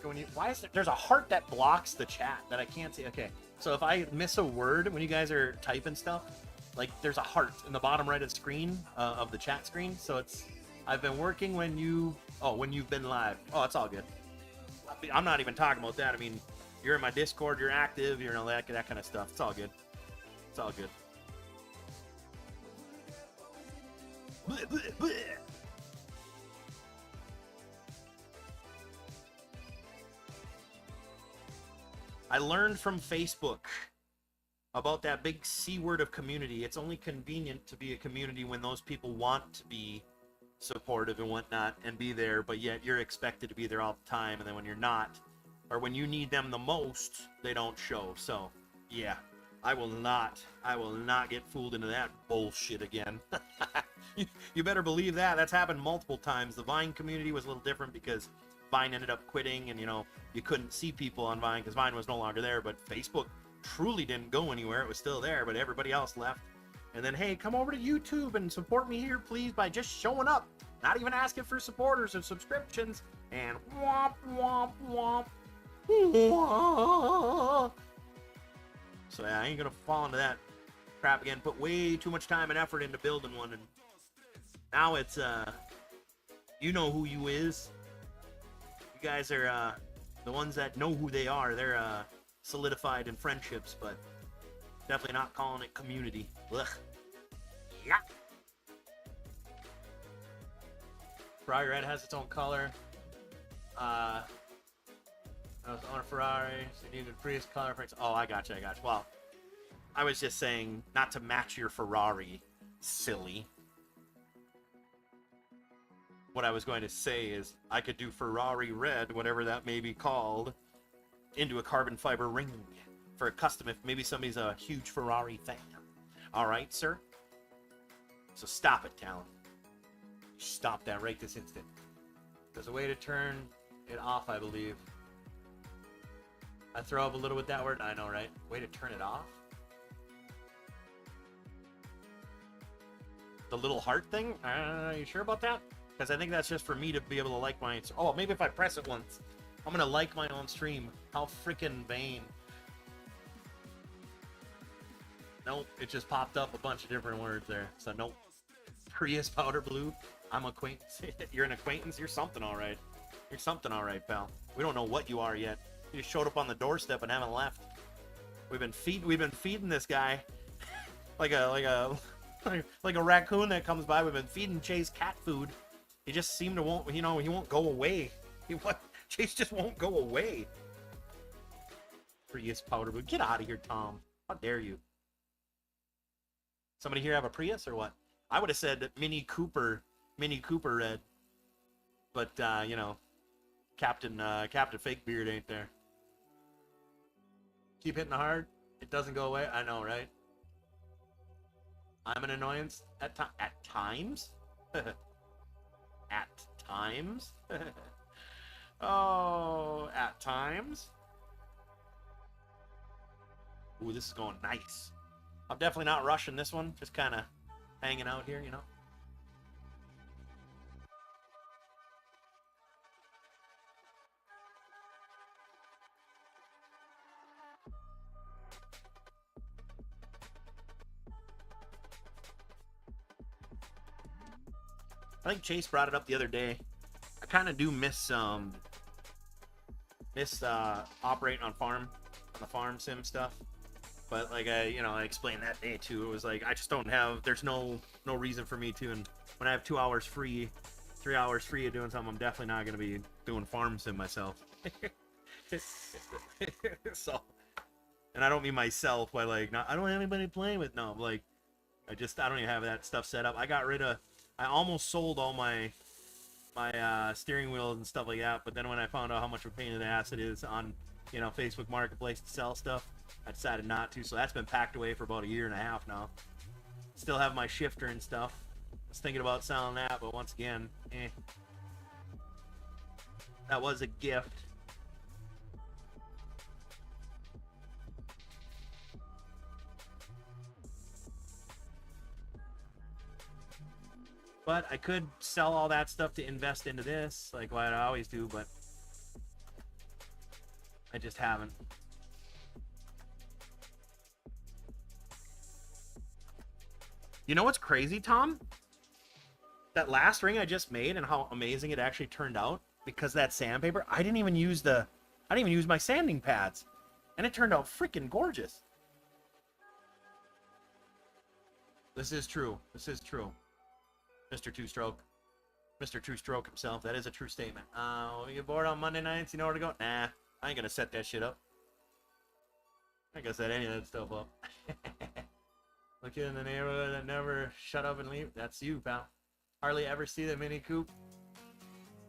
when you... Why is there... There's a heart that blocks the chat that I can't see. Okay, so if I miss a word when you guys are typing stuff, like, there's a heart in the bottom right of the screen, of the chat screen, so it's... I've been working when you... Oh, when you've been live. Oh, it's all good. I'm not even talking about that. I mean, you're in my Discord, you're active, you're in that kind of stuff. It's all good. It's all good. Bleh, bleh, bleh. I learned from Facebook about that big C word of community. It's only convenient to be a community when those people want to be supportive and whatnot and be there, but yet you're expected to be there all the time, and then when you're not, or when you need them the most, they don't show. So yeah, I will not get fooled into that bullshit again. You better believe that. That's happened multiple times. The Vine community was a little different because Vine ended up quitting, and you know, you couldn't see people on Vine because Vine was no longer there. But Facebook truly didn't go anywhere. It was still there, but everybody else left. And then, hey, come over to YouTube and support me here, please, by just showing up. Not even asking for supporters or subscriptions. And womp, womp, womp. So yeah, I ain't gonna fall into that crap again. Put way too much time and effort into building one, and now it's you know who you is. You guys are the ones that know who they are. They're solidified in friendships, but definitely not calling it community. Ugh. Yeah. Ferrari Red has its own color. I was on a Ferrari, so you needed Prius color. Oh, I got you. Well, I was just saying not to match your Ferrari, silly. What I was going to say is I could do Ferrari Red, whatever that may be called, into a carbon fiber ring for a custom if maybe somebody's a huge Ferrari fan. All right, sir? So stop it, Talon. Stop that right this instant. There's a way to turn it off, I believe. I throw up a little with that word. I know, right? Way to turn it off? The little heart thing? You sure about that? Because I think that's just for me to be able to like my... Oh, maybe if I press it once. I'm going to like my own stream. How freaking vain. Nope, it just popped up a bunch of different words there. So nope. Prius powder blue. I'm acquaintance. You're an acquaintance? You're something alright. You're something alright, pal. We don't know what you are yet. You just showed up on the doorstep and haven't left. We've been feeding this guy like a raccoon that comes by. We've been feeding Chase cat food. He just seemed to won't, you know, he won't go away. Chase just won't go away. Prius powder blue. Get out of here, Tom. How dare you? Somebody here have a Prius or what? I would have said Mini Cooper Red. But you know, Captain Fake Beard ain't there. Keep hitting hard. It doesn't go away. I know, right? I'm an annoyance at times. At times. Oh, at times. Ooh, this is going nice. I'm definitely not rushing this one. Just kind of hanging out here, you know. I think Chase brought it up the other day. I kind of do miss operating on the farm sim stuff. But like I explained that day too. It was like I just don't have. There's no reason for me to. And when I have 2 hours free, 3 hours free of doing something, I'm definitely not going to be doing farm sim myself. So, and I don't mean myself by like I don't have anybody playing with. No, like I don't even have that stuff set up. I almost sold all my steering wheels and stuff like that, but then when I found out how much of a pain in the ass it is on you know, Facebook Marketplace to sell stuff. I decided not to, so that's been packed away for about a year and a half now. Still have my shifter and stuff. I was thinking about selling that, but once again, that was a gift. But I could sell all that stuff to invest into this, like what I always do, but I just haven't. You know what's crazy, Tom? That last ring I just made and how amazing it actually turned out because that sandpaper, I didn't even use my sanding pads. And it turned out freaking gorgeous. This is true. This is true. Mr. Two-Stroke. Mr. Two-Stroke himself. That is a true statement. You bored on Monday nights? You know where to go? Nah, I ain't gonna set that shit up. I ain't gonna set any of that stuff up. Look in the neighborhood that never shut up and leave. That's you, pal. Hardly ever see the Mini Coupe.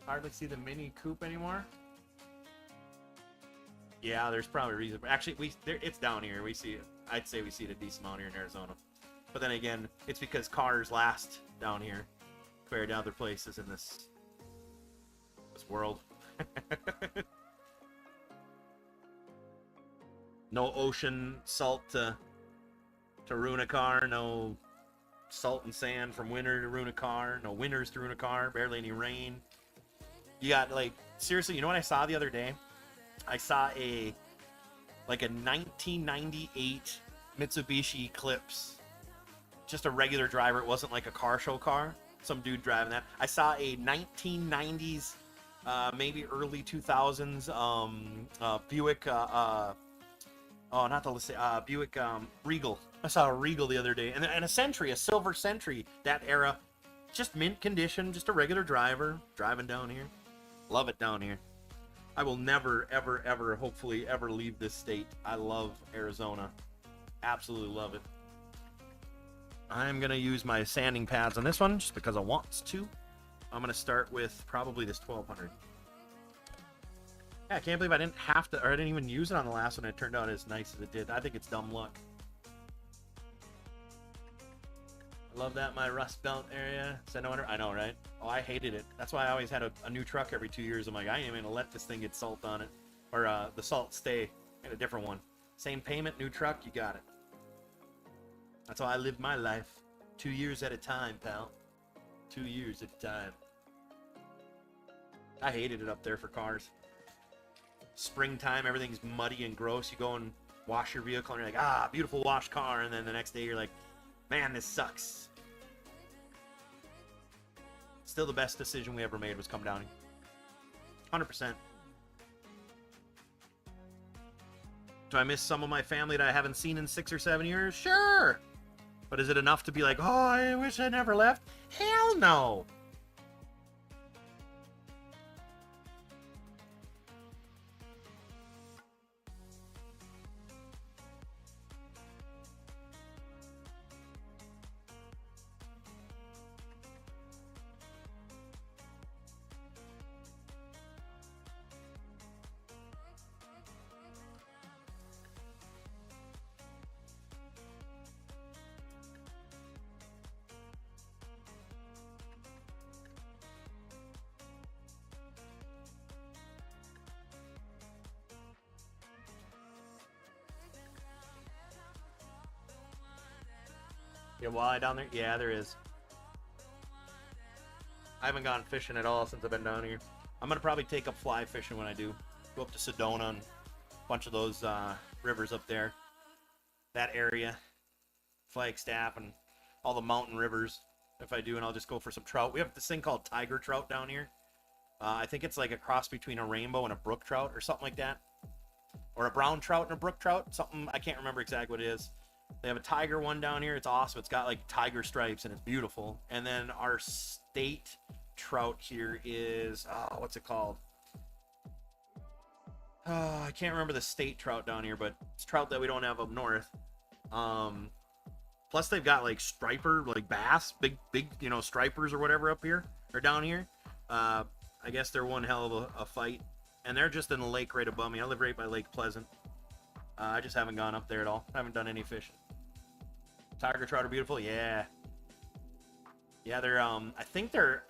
Hardly see the Mini Coupe anymore. Yeah, there's probably a reason. Actually, it's down here. We see it. I'd say we see it a decent amount here in Arizona. But then again, it's because cars last down here compared to other places in this world. No ocean salt to ruin a car. No salt and sand from winter to ruin a car. No winters to ruin a car. Barely any rain. You got, like, seriously, you know what I saw the other day? I saw a 1998 Mitsubishi Eclipse. Just a regular driver. It wasn't like a car show car. Some dude driving that. I saw a 1990s, maybe early 2000s Buick. Buick Regal. I saw a Regal the other day, and a Sentry, a silver Sentry. That era, just mint condition. Just a regular driver driving down here. Love it down here. I will never, ever, ever, hopefully, ever leave this state. I love Arizona. Absolutely love it. I'm going to use my sanding pads on this one just because I want to. I'm going to start with probably this 1200. Yeah, I can't believe I didn't have to, or I didn't even use it on the last one. It turned out as nice as it did. I think it's dumb luck. I love that, my Rust Belt area. Said no wonder. I know, right? Oh, I hated it. That's why I always had a new truck every 2 years. I'm like, I ain't even gonna let this thing get salt on it. Or the salt stay. Get a different one. Same payment, new truck, you got it. That's how I live my life. 2 years at a time, pal. 2 years at a time. I hated it up there for cars. Springtime, everything's muddy and gross. You go and wash your vehicle and you're like, ah, beautiful wash car. And then the next day you're like, man, this sucks. Still the best decision we ever made was come down here. 100%. Do I miss some of my family that I haven't seen in 6 or 7 years? Sure. But is it enough to be like, oh, I wish I never left? Hell no. Yeah, walleye down there? Yeah, there is. I haven't gone fishing at all since I've been down here. I'm going to probably take up fly fishing when I do. Go up to Sedona and a bunch of those rivers up there. That area. Flagstaff and all the mountain rivers. If I do, and I'll just go for some trout. We have this thing called tiger trout down here. I think it's like a cross between a rainbow and a brook trout or something like that. Or a brown trout and a brook trout. Something, I can't remember exactly what it is. They have a tiger one down here. It's awesome. It's got like tiger stripes and it's beautiful. And then our state trout here is, what's it called? I can't remember the state trout down here, but it's trout that we don't have up north. Plus they've got like striper, like bass, big, you know, stripers or whatever up here or down here. I guess they're one hell of a fight. and they're just in the lake right above me. I live right by Lake Pleasant. I just haven't gone up there at all. I haven't done any fishing. Tiger trout are beautiful. Yeah. Yeah, they're I think they're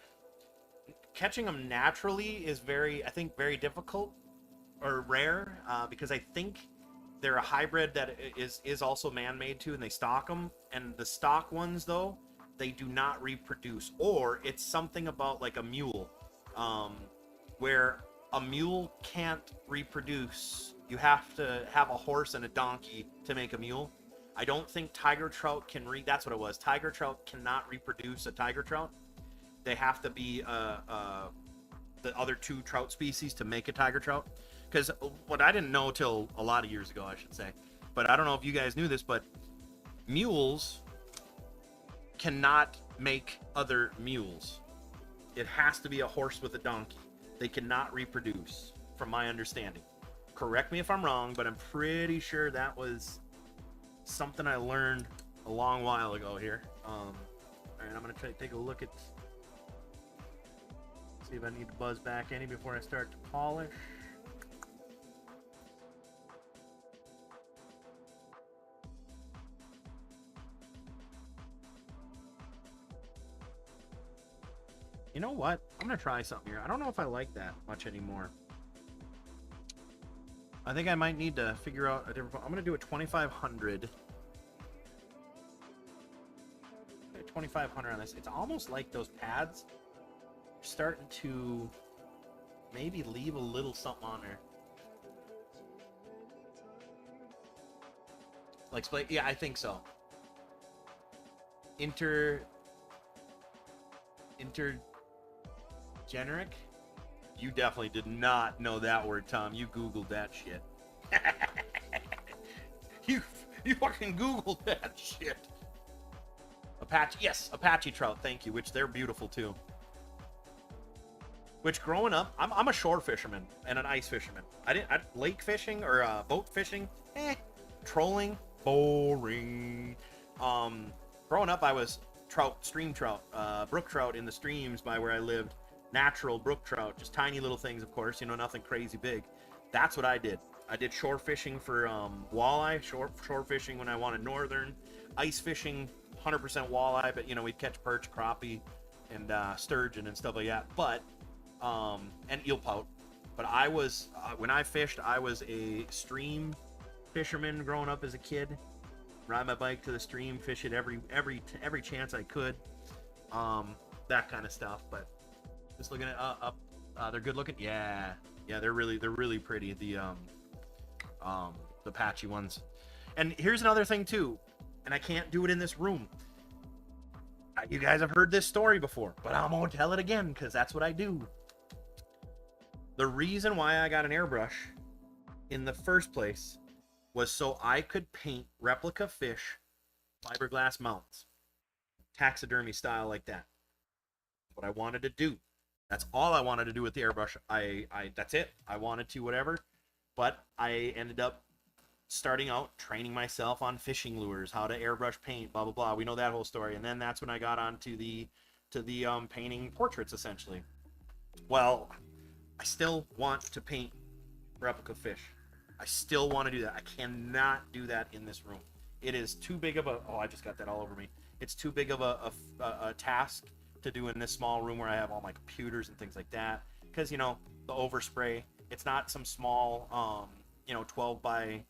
catching them naturally is very very difficult or rare because I think they're a hybrid that is also man-made too, and they stock them. And the stock ones though, they do not reproduce, or it's something about like a mule, where a mule can't reproduce. You have to have a horse and a donkey to make a mule. I don't think tiger trout can that's what it was. Tiger trout cannot reproduce a tiger trout. They have to be the other two trout species to make a tiger trout. Because what I didn't know till a lot of years ago, I should say, but I don't know if you guys knew this, but mules cannot make other mules. It has to be a horse with a donkey. They cannot reproduce, from my understanding. Correct me if I'm wrong, but I'm pretty sure that was something I learned a long while ago here. All right, I'm gonna try to take a look at, see if I need to buzz back any before I start to polish. You know what? I'm gonna try something here. I don't know if I like that much anymore. I think I might need to figure out a different. I'm gonna do a 2500. 2500 on this. It's almost like those pads are starting to maybe leave a little something on there. Like, yeah, I think so. Intergeneric? You definitely did not know that word, Tom. You Googled that shit. you fucking Googled that shit. Apache, yes, Apache trout, thank you, which they're beautiful too. Which growing up, I'm a shore fisherman and an ice fisherman. Lake fishing or boat fishing, trolling, boring. Growing up, I was trout, stream trout, brook trout in the streams by where I lived. Natural brook trout, just tiny little things, of course, you know, nothing crazy big. That's what I did. I did shore fishing for walleye, shore fishing when I wanted northern, ice fishing, 100% walleye, but you know, we'd catch perch, crappie, and sturgeon and stuff like that. But and eel pout. But I was when I fished, I was a stream fisherman growing up as a kid. Ride my bike to the stream, fish it every chance I could. That kind of stuff. But just looking at they're good looking. Yeah, they're really pretty. The patchy ones. And here's another thing too, and I can't do it in this room. You guys have heard this story before, but I'm gonna tell it again because that's what I do. The reason why I got an airbrush in the first place was so I could paint replica fish fiberglass mounts, taxidermy style like that. What I wanted to do. That's all I wanted to do with the airbrush. That's it. I wanted to whatever, but I ended up starting out training myself on fishing lures, how to airbrush paint, blah blah blah. We know that whole story. And then that's when I got onto the painting portraits essentially. Well, I still want to paint replica fish. I still want to do that. I cannot do that in this room. It is too big of a, oh, I just got that all over me. It's too big of a task to do in this small room where I have all my computers and things like that. Because, you know, the overspray, it's not some small, 12 by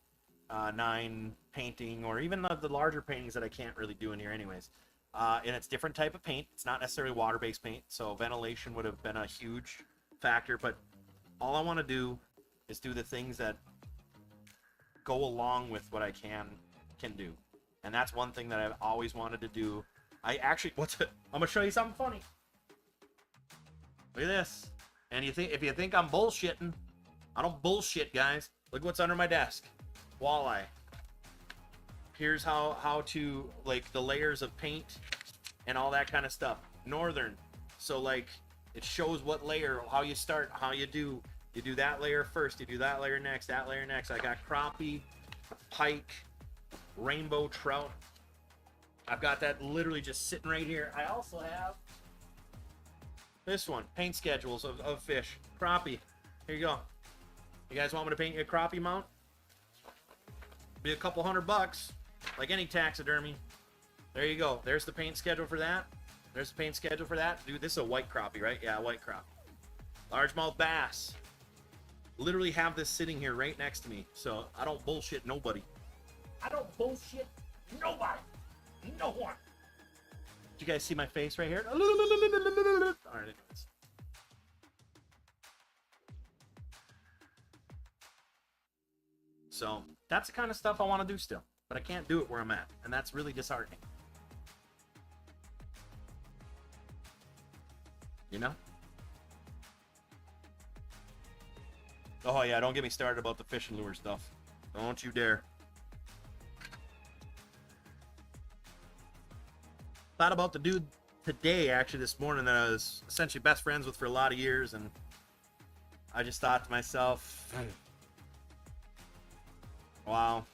9 painting, or even the larger paintings that I can't really do in here anyways. And it's different type of paint. It's not necessarily water-based paint, so ventilation would have been a huge factor. But all I want to do is do the things that go along with what I can do. And that's one thing that I've always wanted to do. I'm gonna show you something funny. Look at this. And if you think I'm bullshitting, I don't bullshit, guys. Look what's under my desk. Walleye. Here's how to, like, the layers of paint and all that kind of stuff. Northern. So like it shows what layer, how you start, how you do that layer first, you do that layer next, that layer next. I got crappie, pike, rainbow trout. I've got that literally just sitting right here. I also have this one, paint schedules of fish. Crappie. Here you go. You guys want me to paint you a crappie mount? Be a couple $100, like any taxidermy. There you go. There's the paint schedule for that. There's the paint schedule for that. Dude, this is a white crappie, right? Yeah, white crappie. Largemouth bass. Literally have this sitting here right next to me, so I don't bullshit nobody. I don't bullshit nobody. No one. Did you guys see my face right here? All right, anyways. So that's the kind of stuff I want to do still, but I can't do it where I'm at, and that's really disheartening. You know? Oh yeah, don't get me started about the fishing lure stuff. Don't you dare. Thought about the dude today, actually this morning, that I was essentially best friends with for a lot of years, and I just thought to myself, wow.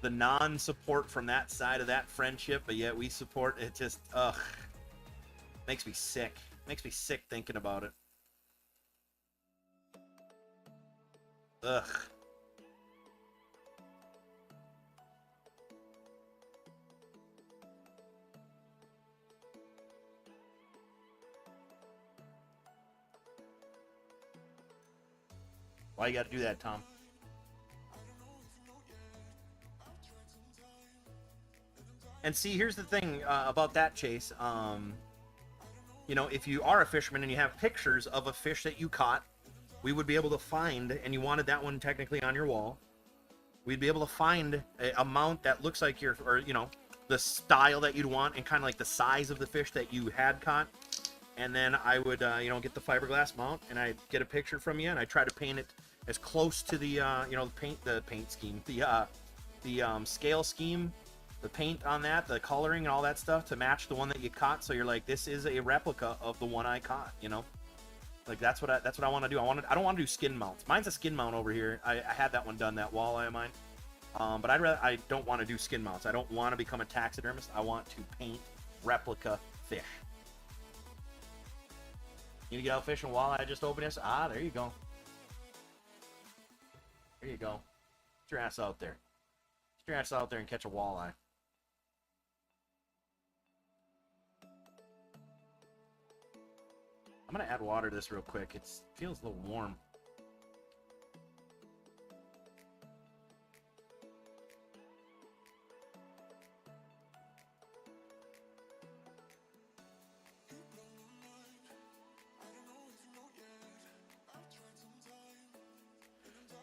The non-support from that side of that friendship, but yet we support it, just, ugh. Makes me sick. Makes me sick thinking about it. Ugh. Why you gotta do that, Tom? And see, here's the thing about that, Chase. You know, if you are a fisherman and you have pictures of a fish that you caught, we would be able to find, and you wanted that one technically on your wall, we'd be able to find a mount that looks like your, or, you know, the style that you'd want and kind of like the size of the fish that you had caught. And then I would, you know, get the fiberglass mount, and I'd get a picture from you, and I try to paint it as close to the, you know, the paint scheme, the scale scheme, the paint on that, the coloring and all that stuff to match the one that you caught. So you're like, this is a replica of the one I caught, you know? Like that's what I want to do. I don't want to do skin mounts. Mine's a skin mount over here. I had that one done, that walleye of mine. But I don't want to do skin mounts. I don't want to become a taxidermist. I want to paint replica fish. You need to get out fishing walleye? I just opened this. Ah, there you go. There you go. Get your ass out there. Get your ass out there and catch a walleye. I'm gonna add water to this real quick. It feels a little warm.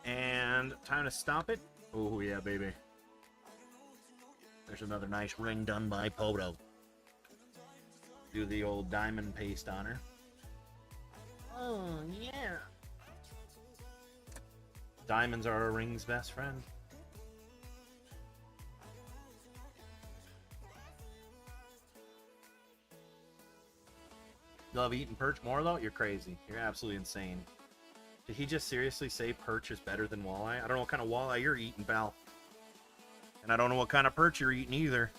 And time to stop it. Oh yeah, baby. There's another nice ring done by PODO. Do the old diamond paste on her. Oh, yeah. Diamonds are a ring's best friend. You love eating perch more, though? You're crazy. You're absolutely insane. Did he just seriously say perch is better than walleye? I don't know what kind of walleye you're eating, pal. And I don't know what kind of perch you're eating either.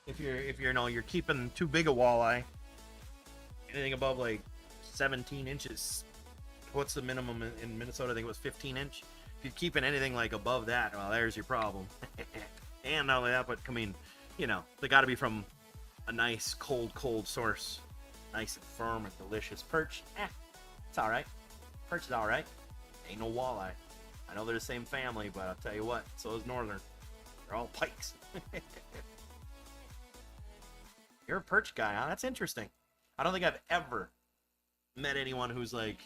If you're no, you're keeping too big a walleye. Anything above like 17 inches. What's the minimum in Minnesota? I think it was 15 inch. If you're keeping anything like above that, well, there's your problem. And not only that, but I mean, you know, they got to be from a nice cold source, nice and firm and delicious. Perch, it's all right. Perch is all right. Ain't no walleye. I know they're the same family, but I'll tell you what, so is northern. They're all pikes. You're a perch guy, huh? That's interesting. I don't think I've ever met anyone who's like,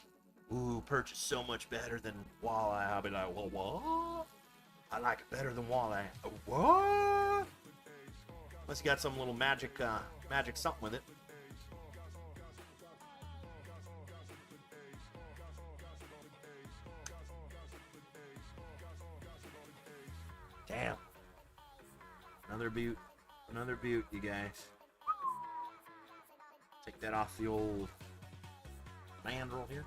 ooh, perch is so much better than walleye. I'll be like, well, what? I like it better than walleye. What? Unless you got some little magic something with it. Damn. Another butte, you guys. Take that off the old mandrel here.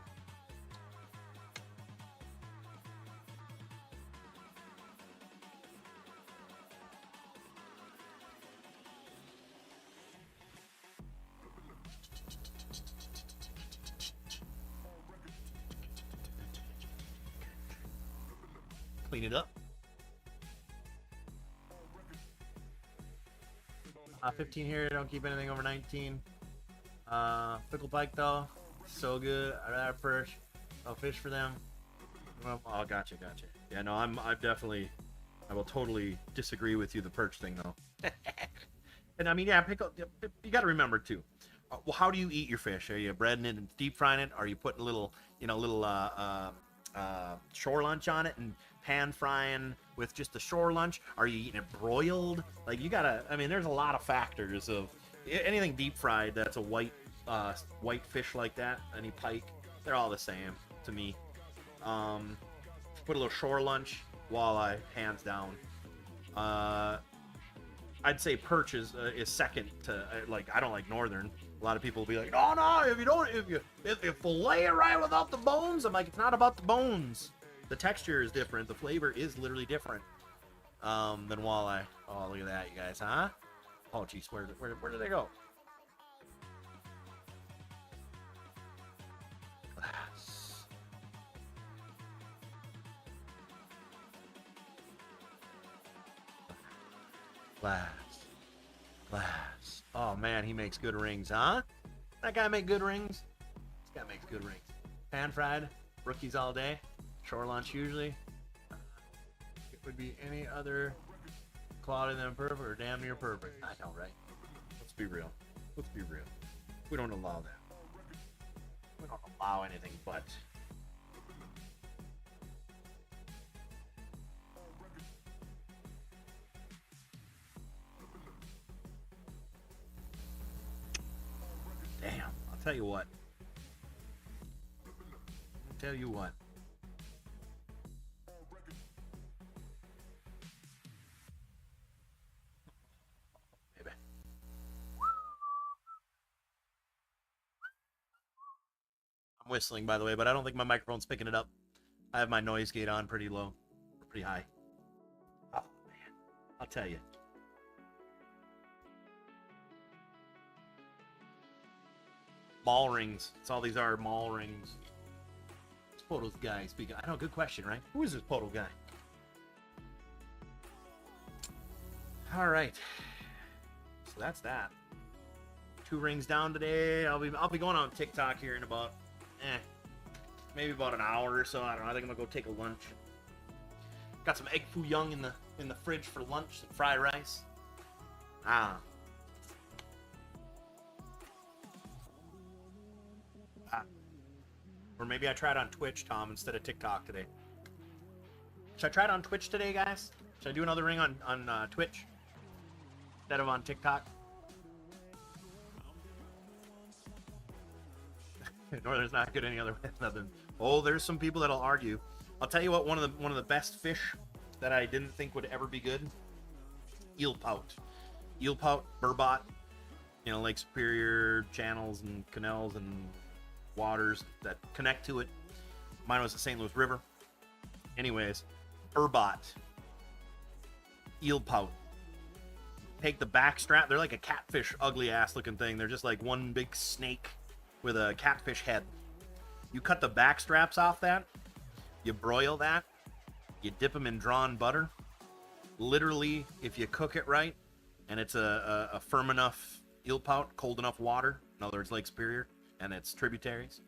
clean it up. 15 here. Don't keep anything over 19. Fickle pike though, so good. I'd rather perch. I'll fish for them. Well, oh, gotcha. Yeah, no, I will totally disagree with you. The perch thing though. And I mean, yeah, pickle. You got to remember too. Well, how do you eat your fish? Are you breading it and deep frying it? Are you putting a little, shore lunch on it and pan frying with just the shore lunch? Are you eating it broiled? Like, you gotta. I mean, there's a lot of factors of anything deep fried that's a white fish like that. Any pike, they're all the same to me. Put a little shore lunch, walleye, hands down. I'd say perch is second to, like, I don't like northern. A lot of people will be like, no, if you fillet it right without the bones. I'm like, it's not about the bones. The texture is different. The flavor is literally different than walleye. Oh, look at that, you guys, huh? Oh, geez, where did they go? Glass. Oh man, he makes good rings, huh? That guy make good rings? This guy makes good rings. Pan fried, rookies all day, shore lunch usually. It would be any other quality than perfect or damn near perfect. I know, right? Let's be real. We don't allow that. We don't allow anything but. Damn, I'll tell you what. Maybe. I'm whistling, by the way, but I don't think my microphone's picking it up. I have my noise gate on pretty low, or pretty high. Oh, man. I'll tell you. Mall rings. That's all these are, mall rings. Who's PODO's guy speaking? I know, good question, right? Who is this PODO guy? All right. So that's that. 2 rings down today. I'll be going on TikTok here in about, maybe about an hour or so. I don't know. I think I'm gonna go take a lunch. Got some egg foo young in the fridge for lunch. Some fried rice. Or maybe I tried on Twitch, Tom, instead of TikTok today. Should I try it on Twitch today, guys? Should I do another ring on Twitch instead of on TikTok? Northern's not good any other way. Nothing. Oh, there's some people that'll argue. I'll tell you what. One of the best fish that I didn't think would ever be good. Eel pout, burbot. You know, Lake Superior channels and canals and waters that connect to it. Mine was the St. Louis River. Anyways, burbot, eel pout. Take the back strap. They're like a catfish, ugly ass looking thing. They're just like one big snake with a catfish head. You cut the back straps off that. You broil that. You dip them in drawn butter. Literally, if you cook it right, and it's a firm enough eel pout, cold enough water, in other words, Lake Superior and its tributaries,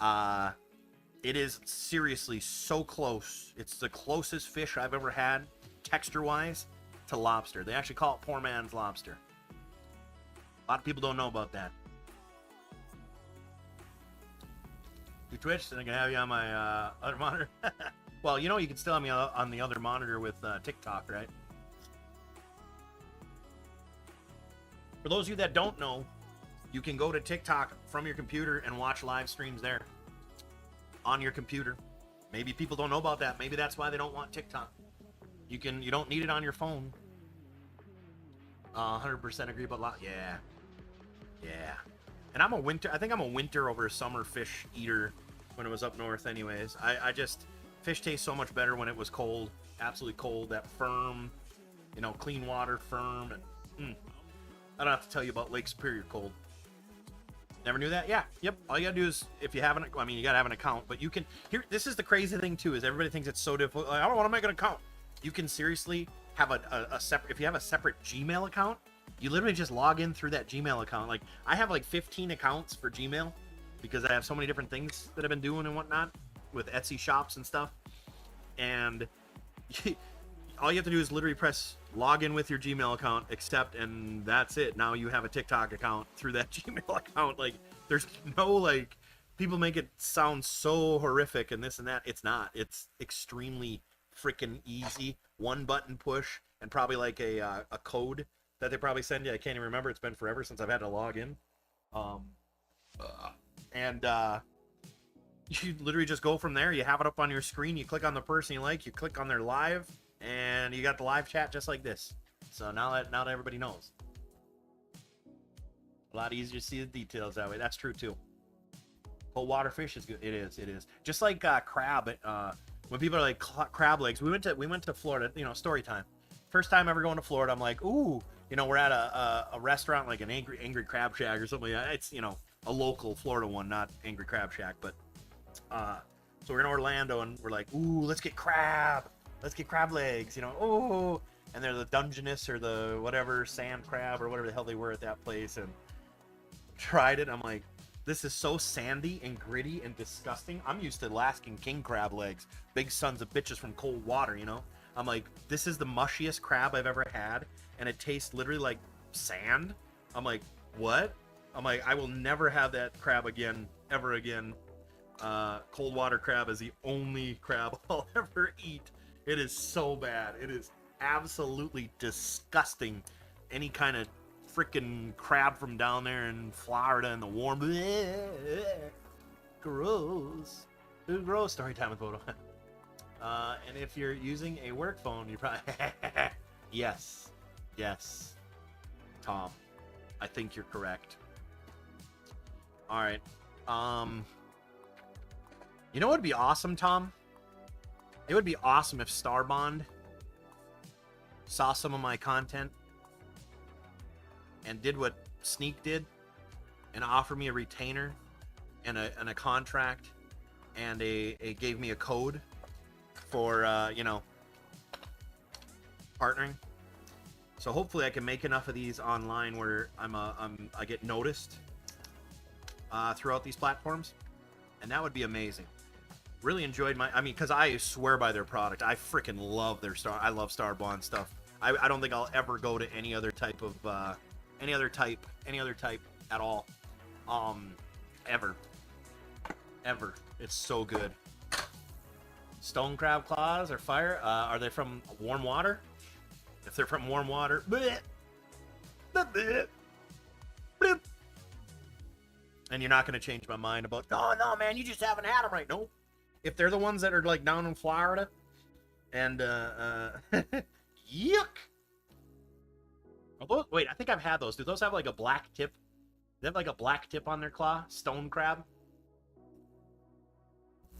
it is seriously so close. It's the closest fish I've ever had, texture-wise, to lobster. They actually call it poor man's lobster. A lot of people don't know about that. You Twitch, and I can have you on my other monitor. Well, you know, you can still have me on the other monitor with TikTok, right? For those of you that don't know, you can go to TikTok from your computer and watch live streams there on your computer. Maybe people don't know about that. Maybe that's why they don't want TikTok. You don't need it on your phone. 100% agree, but yeah. And I think I'm a winter over summer fish eater when it was up north anyways. I just, fish tastes so much better when it was cold, absolutely cold, that firm, you know, clean water, firm. And, I don't have to tell you about Lake Superior cold. Never knew that? Yeah. Yep. All you gotta do is, if you haven't, I mean, you gotta have an account, but you can, here, this is the crazy thing too, is everybody thinks it's so difficult. Like, I don't want to make an account. You can seriously have a separate, if you have a separate Gmail account, you literally just log in through that Gmail account. Like, I have like 15 accounts for Gmail because I have so many different things that I've been doing and whatnot with Etsy shops and stuff. And all you have to do is literally press log in with your Gmail account, accept, and that's it. Now you have a TikTok account through that Gmail account. Like, there's no, like, people make it sound so horrific and this and that. It's not. It's extremely freaking easy. One button push and probably like a code that they probably send you. I can't even remember. It's been forever since I've had to log in. You literally just go from there. You have it up on your screen. You click on the person you like. You click on their live, and you got the live chat just like this. So now that everybody knows, a lot easier to see the details that way. That's true too. Cold water fish is good. It is. Just like crab. When people are like crab legs, we went to Florida. You know, story time. First time ever going to Florida. I'm like, ooh, you know, we're at a restaurant like an Angry Crab Shack or something like that. It's, you know, a local Florida one, not Angry Crab Shack, but. So we're in Orlando and we're like, ooh, let's get crab legs, you know, oh, and they're the Dungeness or the whatever sand crab or whatever the hell they were at that place, and tried it. I'm like, this is so sandy and gritty and disgusting. I'm used to Alaskan king crab legs, big sons of bitches from cold water, you know. I'm like, this is the mushiest crab I've ever had, and it tastes literally like sand. I'm like, what? I'm like, I will never have that crab again, ever again. Cold water crab is the only crab I'll ever eat. It is so bad. It is absolutely disgusting. Any kind of freaking crab from down there in Florida in the warm. Gross. Ooh, gross. Story time with PODO. And if you're using a work phone, you probably. Yes. Tom, I think you're correct. All right. You know what would be awesome, Tom? It would be awesome if Starbond saw some of my content and did what Sneak did and offered me a retainer and a contract and gave me a code for you know, partnering. So hopefully I can make enough of these online where I get noticed throughout these platforms, and that would be amazing. Really enjoyed because I swear by their product. I freaking love their I love Starbond stuff. I don't think I'll ever go to any other type of any other type at all. Ever. It's so good. Stone crab claws or fire? Are they from warm water? If they're from warm water, bleh, bleh, bleh. And you're not going to change my mind about, oh no man, you just haven't had them right. No. If they're the ones that are like down in Florida and yuck. Wait, I think I've had those. Do those have like a black tip? They have like a black tip on their claw? Stone crab?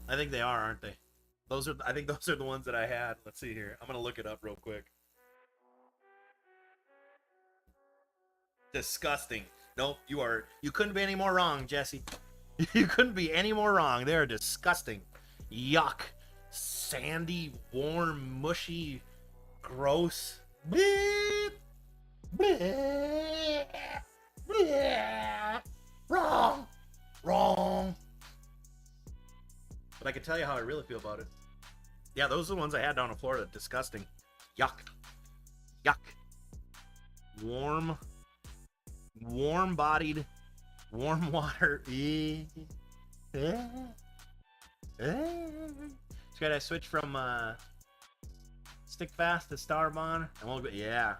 I think they are, aren't they? I think those are the ones that I had. Let's see here. I'm going to look it up real quick. Disgusting. Nope, you couldn't be any more wrong, Jesse. You couldn't be any more wrong. They're disgusting. Yuck. Sandy, warm, mushy, gross. Bleep. Bleep. Bleep. Wrong. But I can tell you how I really feel about it. Yeah, those are the ones I had down in Florida. Disgusting. Yuck. Warm-bodied, warm water. Should I switch from Stick Fast to Starbond? Yeah.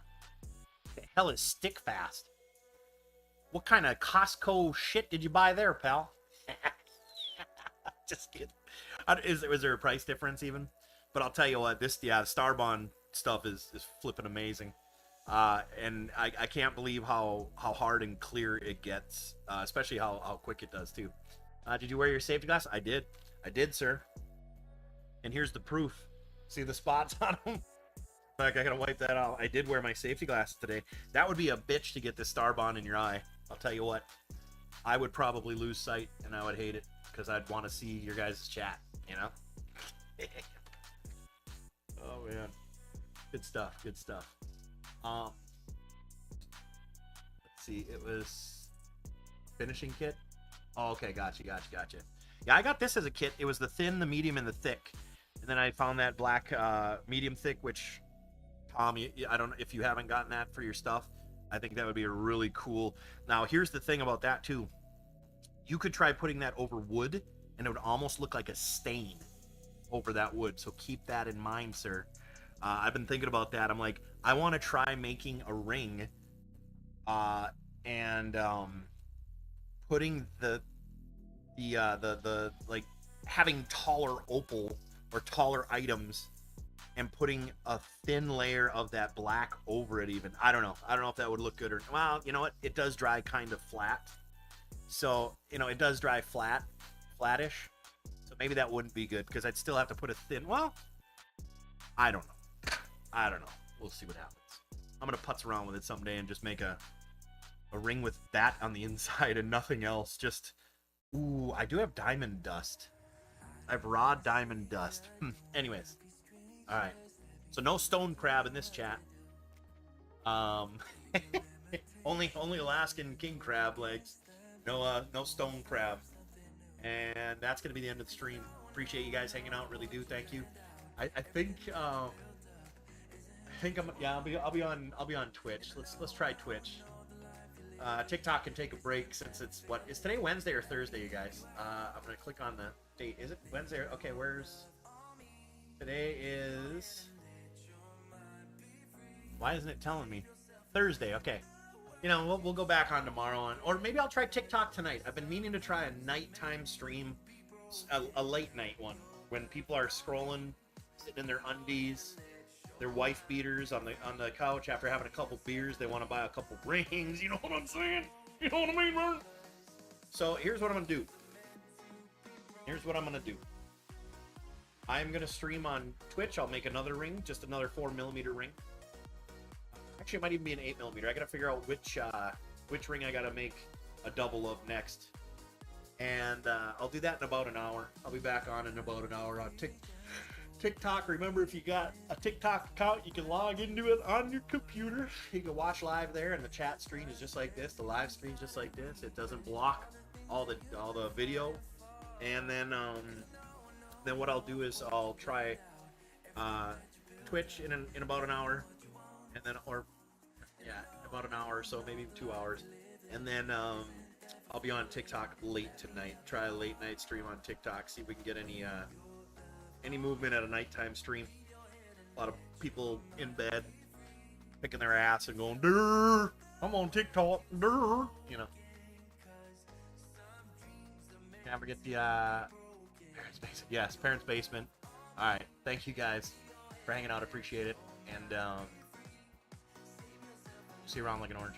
What the hell is Stick Fast? What kind of Costco shit did you buy there, pal? Just kidding. Is there a price difference even? But I'll tell you what, Starbond stuff is flipping amazing. And I can't believe how hard and clear it gets, especially how quick it does too. Did you wear your safety glass? I did, sir. And here's the proof. See the spots on them? In fact, I gotta wipe that out. I did wear my safety glasses today. That would be a bitch to get this Starbond in your eye. I'll tell you what. I would probably lose sight and I would hate it because I'd want to see your guys' chat, you know? Oh man. Good stuff, good stuff. Let's see, it was finishing kit. Oh, okay, gotcha. Yeah, I got this as a kit. It was the thin, the medium, and the thick. And then I found that black medium thick, which, Tom, I don't know if you haven't gotten that for your stuff. I think that would be a really cool. Now, here's the thing about that, too. You could try putting that over wood, and it would almost look like a stain over that wood. So keep that in mind, sir. I've been thinking about that. I'm like, I want to try making a ring and putting the like having taller opal or taller items and putting a thin layer of that black over it. Even I don't know if that would look good or, well, you know what, it does dry kind of flat, so you know, it does dry flattish, so maybe that wouldn't be good because I'd still have to put a thin, well, I don't know, we'll see what happens. I'm gonna putz around with it someday and just make a ring with that on the inside and nothing else. Just, ooh, I do have diamond dust. I have raw diamond dust. Anyways, all right. So no stone crab in this chat. Only Alaskan king crab legs. No stone crab. And that's gonna be the end of the stream. Appreciate you guys hanging out. Really do. Thank you. I think I'll be on Twitch. Let's try Twitch. TikTok can take a break since it's, what is today, Wednesday or Thursday, you guys? I'm gonna click on the date. Is it Wednesday? Okay, today is, why isn't it telling me? Thursday. Okay, you know, we'll go back on tomorrow or maybe I'll try TikTok tonight. I've been meaning to try a nighttime stream, a late night one when people are scrolling, sitting in their undies, their wife beaters on the couch after having a couple beers. They want to buy a couple rings. You know what I'm saying? You know what I mean, man? So here's what I'm gonna do. I'm gonna stream on Twitch. I'll make another ring, just another 4mm ring. Actually, it might even be an 8mm. I gotta figure out which ring I gotta make a double of next. And I'll do that in about an hour. I'll be back on in about an hour on TikTok. Remember, if you got a TikTok account, you can log into it on your computer. You can watch live there, and the chat screen is just like this. The live screen is just like this. It doesn't block all the video. And then what I'll do is I'll try Twitch in about an hour, and then about an hour or so, maybe 2 hours, and then I'll be on TikTok late tonight. Try a late night stream on TikTok. See if we can get any movement at a nighttime stream. A lot of people in bed picking their ass and going, "Durr, I'm on TikTok, durr," you know. Can't forget the parents' basement. Yes, parents' basement. All right, thank you guys for hanging out. Appreciate it, and see you around like an orange.